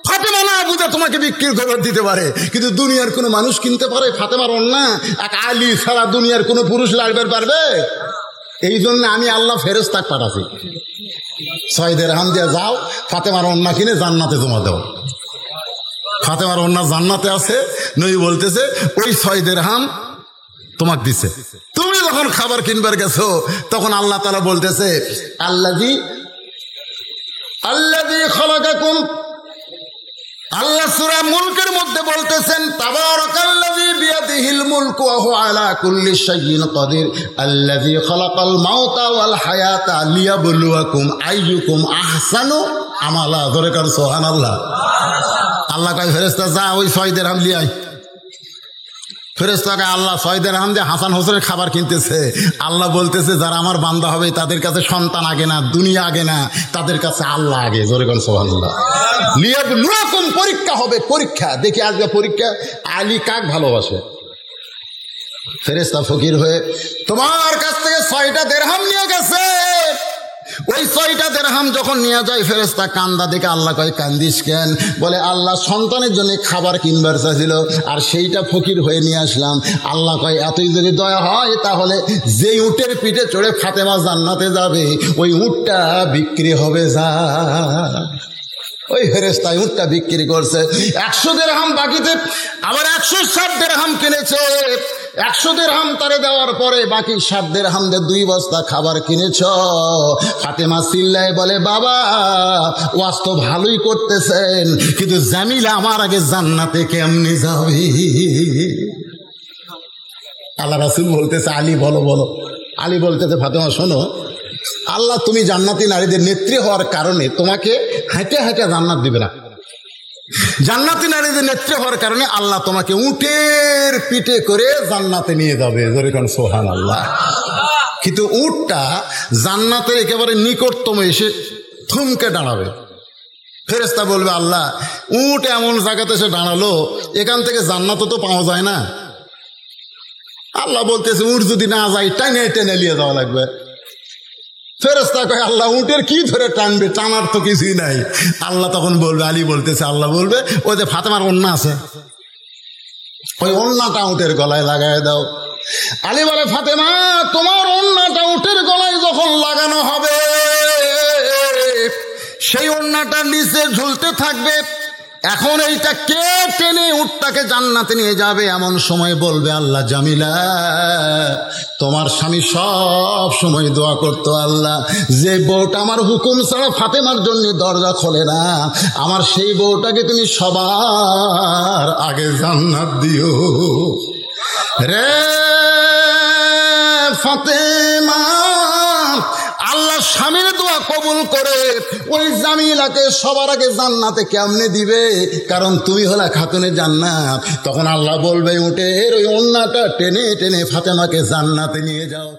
ফাতেমা না বুঝে তোমাকে বিক্রির খবর দিতে পারে, কিন্তু দুনিয়ার কোনো মানুষ কিনতে পারে ফাতেমার ওন্না? এক আলী ছাড়া দুনিয়ার কোনো পুরুষ লাড়বে পারবে? এই জন্য আমি আল্লাহ ফেরেশতা পাঠাছি, 6 দিরহাম দিয়ে যাও ফাতেমার ওন্না কিনে জান্নাতে জমা দাও। ফাতেমার ওন্না জান্নাতে আছে, নবী বলতেছে ওই 6 দিরহাম তোমাকে দিছে। তুমি যখন খাবার কিনবার গেছো তখন আল্লাহ তাআলা বলতেছে আল্লাযী খালাকাকুম, আল্লাহ সূরা মুলকের মধ্যে বলতেছেন তাবারাকাল্লাযী বিয়াদিহিল মুলকু ওয়া হুয়া আলা কুল্লি শাইইন কাদির আল্লাযী খালাকাল মাউতা ওয়াল হায়াতা লিয়াবলুয়াকুম আইয়ুকুম আহসানু আমালা। ধরে কার সুবহানাল্লাহ। আল্লাহ কয় ফেরেশতা যা ওই 6 দিরহাম লিয়ে আয়। ফেরেশতাকে আল্লাহ 6 দিরহাম দিয়ে হাসান হোসেনের খাবার কিনতেছে। আল্লাহ বলতেছে যারা আমার বান্দা হবে তাদের কাছে সন্তান আগে না, দুনিয়া আগে না, তাদের কাছে আল্লাহ আগে। জোরে কোন সুবহানাল্লাহ। লিয়াবলুয়াকুম, পরীক্ষা হবে, পরীক্ষা। দেখি আজকে পরীক্ষা আলী কাক ভালোবাসে। ফেরেশতা ফকির হয়ে তোমার কাছ থেকে 6টা দিরহাম নিয়ে গেছে। ওই 6টা দিরহাম যখন নিয়ে যায় ফেরেশতা কান্দা দেখে আল্লাহ কয় কান্দিস কেন? বলে আল্লাহ সন্তানের জন্য খাবার কিনবার চাইছিল আর সেইটা ফকির হয়ে নিয়ে আসলাম। আল্লাহ কয় এতই যদি দয়া হয় তাহলে যেই উটের পিঠে চড়ে ফাতেমা জান্নাতে যাবে ওই উটটা বিক্রি হবে যা। ওই ফেরেশতা উটটা বিক্রি করছে। 100 দিরহাম বাকিতে আবার 160 দিরহাম কিনেছে। 100 দিরহাম তারে দেওয়ার পরে বাকি 60 দিরহাম দিয়ে 2 বস্তা খাবার কিনেছ। ফাতেমা চিল্লায় বলে বাবা ওয়াজ তো ভালোই করতেছেন, কিন্তু জামিলা আমার আগে জান্নাতে কেমনে যাবে? আল্লাহ রাসূল বলতেছে আলী বলো বলো। আলী বলতেছে ফাতেমা শোনো, আল্লাহ তুমি জান্নাতি নারীদের নেত্রী হওয়ার কারণে তোমাকে হাঁটে হাঁটে জান্নাত দিবে না। জান্নাতি নারীদের নেত্রী হওয়ার কারণে আল্লাহ তোমাকে উটের পিঠে করে জান্নাতে নিয়ে যাবে। জোরে কোন সুবহানাল্লাহ। কিন্তু উটটা জান্নাতের একেবারে নিকটতম এসে থমকে দাঁড়াবে। ফেরেশতা বলবে আল্লাহ উট এমন জায়গাতে এসে দাঁড়ালো, এখান থেকে জান্নাতও তো পাওয়া যায় না। আল্লাহ বলতেছে উট যদি না যায় টেনে টেনে নিয়ে যাওয়া লাগবে। ফেরেশতা কয় আল্লাহ উটের কি ধরে টানবে, টানার তো কিছুই নাই। আল্লাহ তখন বলবে আলী বলতেছে আল্লাহ বলবে ওই যে ফাতেমার ওন্না আছে, ওই ওন্নাটা উটের গলায় লাগাই দাও। আলী বলে ফাতেমা তোমার ওন্নাটা উটের গলায় যখন লাগানো হবে সেই ওন্নাটা নিচে ঝুলতে থাকবে। এখন এইটা কে টেনে উটটাকে জান্নাতে নিয়ে যাবে? এমন সময় বলবে আল্লাহ জামিলা তোমার স্বামী সব সময় দোয়া করতো আল্লাহ যে বউটা আমার হুকুম ছাড়া ফাতেমার জন্য দরজা খোলে না, আমার সেই বউটাকে তুমি সবার আগে জান্নাত দিও রে ফাতেমা। আল্লাহ স্বামীর দোয়া কবুল করে ওই জামিলাকে সবার আগে জান্নাতে কেমনে দিবে? কারণ তুমি হলা খাতুনে জান্নাত। তখন আল্লাহ বলবে উটের ওই ওন্নাটা টেনে টেনে ফাতেমাকে জান্নাতে নিয়ে যাও।